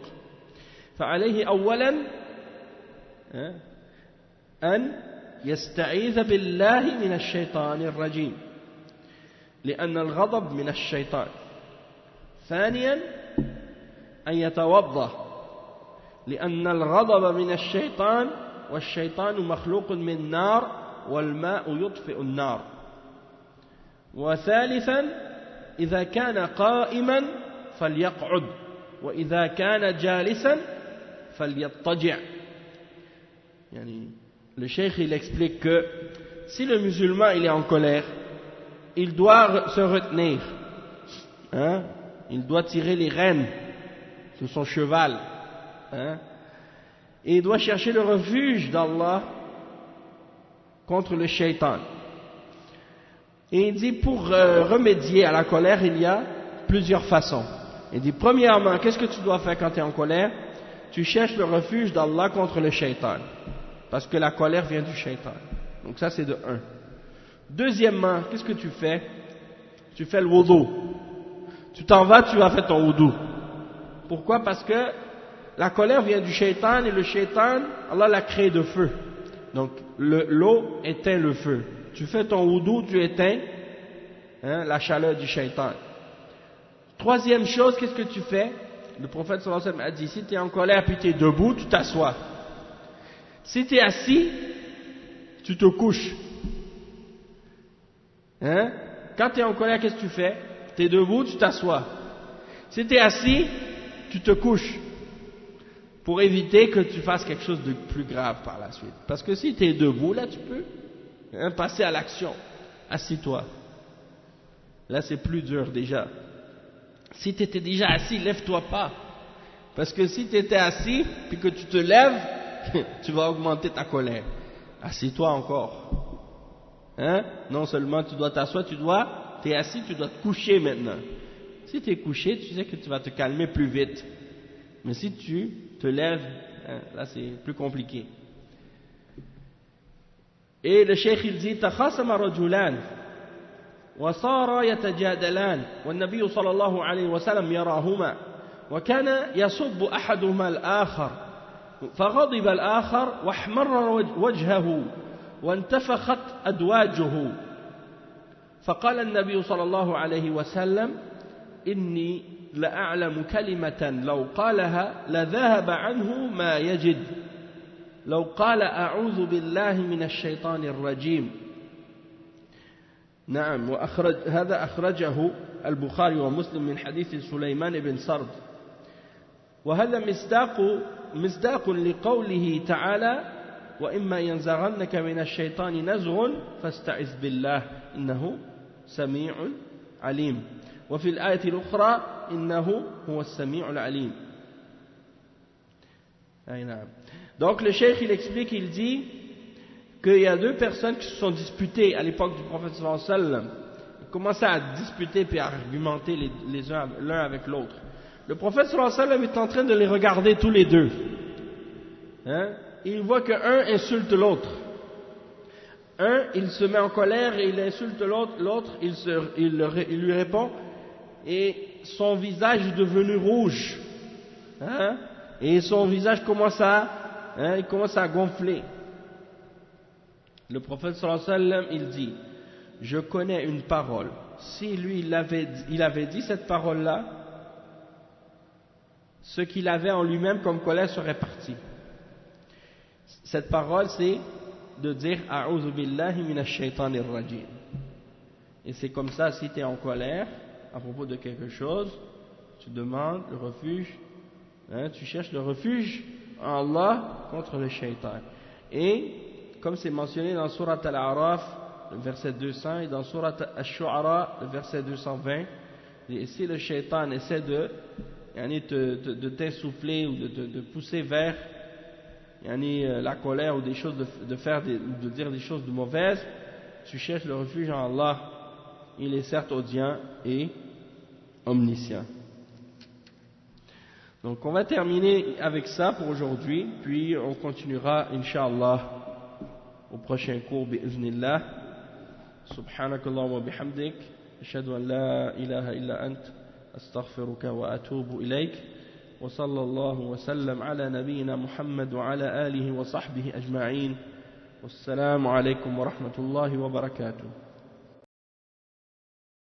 فعليه أولا أن يستعيذ بالله من الشيطان الرجيم لأن الغضب من الشيطان. ثانيا أن يتوضأ لأن الغضب من الشيطان والشيطان مخلوق من نار والماء يطفئ النار. وثالثا إذا كان قائما فليقعد وإذا كان جالسا فليضطجع. يعني le cheikh il explique que si le musulman il est en colère, il doit se retenir, hein? Il doit tirer les rênes sur son cheval, hein? Et il doit chercher le refuge d'Allah contre le shaitan. Et il dit pour remédier à la colère il y a plusieurs façons. Il dit premièrement, qu'est-ce que tu dois faire quand tu es en colère? Tu cherches le refuge d'Allah contre le shaitan, parce que la colère vient du shaitan. Donc ça c'est de un. Deuxièmement, qu'est-ce que tu fais? Tu fais le wudu. Tu t'en vas, tu vas faire ton wudu. Pourquoi? Parce que la colère vient du shaitan, et le shaitan, Allah l'a créé de feu. Donc l'eau éteint le feu. Tu fais ton wudu, tu éteins, hein, la chaleur du shaitan. Troisième chose, qu'est-ce que tu fais? Le prophète sallallahu alayhi wa sallam a dit, si tu es en colère puis tu es debout, tu t'assois. Si tu es assis, tu te couches. Hein? Quand tu es en colère, qu'est-ce que tu fais? Tu es debout, tu t'assois. Si tu es assis, tu te couches. Pour éviter que tu fasses quelque chose de plus grave par la suite. Parce que si tu es debout, là tu peux, hein, passer à l'action. Assis-toi. Là c'est plus dur déjà. Si tu étais déjà assis, lève-toi pas. Parce que si tu étais assis, puis que tu te lèves, tu vas augmenter ta colère. Assis-toi encore. Hein? Non seulement tu dois t'asseoir, tu es assis, tu dois te coucher maintenant. Si tu es couché, tu sais que tu vas te calmer plus vite. Mais si tu te lèves, hein, là c'est plus compliqué. Et le cheikh il dit, تخاصم رجلان وصار يتجادلان والنبي صلى الله عليه وسلم يراهما وكان يصب أحدهما الآخر فغضب الآخر واحمر وجهه وانتفخت أدواجه فقال النبي صلى الله عليه وسلم إني لأعلم كلمة لو قالها لذهب عنه ما يجد لو قال أعوذ بالله من الشيطان الرجيم. نعم هذا أخرجه البخاري ومسلم من حديث سليمان بن سرد وهذا مصداق لقوله تعالى وإما ينزغنك من الشيطان نزغ فاستعذ بالله إنه سميع عليم وفي الآية الأخرى إنه هو السميع العليم. Donc le cheikh il explique, il dit qu'il y a deux personnes qui se sont disputées à l'époque du prophète sallallahu alayhi wa sallam. Ils commençaient à disputer puis à argumenter les uns l'un avec l'autre. Le prophète sallallahu alayhi wa sallam est en train de les regarder tous les deux. Hein? Et il voit qu'un insulte l'autre. Un, il se met en colère et il insulte l'autre. L'autre, il lui répond et son visage est devenu rouge. Hein? Et son visage commence à gonfler. Le prophète sallallahu alayhi wa sallam, il dit, je connais une parole. Si lui, il avait dit cette parole-là, ce qu'il avait en lui-même comme colère serait parti. Cette parole, c'est de dire « A'udhu billahi minash shaitanir rajim ». Et c'est comme ça, si tu es en colère à propos de quelque chose, tu demandes le refuge, hein, tu cherches le refuge en Allah contre le shaitan. Et comme c'est mentionné dans Surat Al-A'raf, le verset 200, et dans Surat Al-Shu'ara, le verset 220, et si le shaitan essaie de t'insuffler ou de pousser vers la colère ou des choses, de dire des choses de mauvaises, tu cherches le refuge en Allah. Il est certes audient et omniscient. Donc on va terminer avec ça pour aujourd'hui, puis on continuera Inch'Allah au prochain cours bi'iznillah. Subhanakallahumma wa bihamdik, ashhadu an la ilaha illa ant, astaghfiruka wa atubu ilayk. وصلى الله وسلم على نبينا محمد وعلى آله وصحبه أجمعين والسلام عليكم ورحمة الله وبركاته.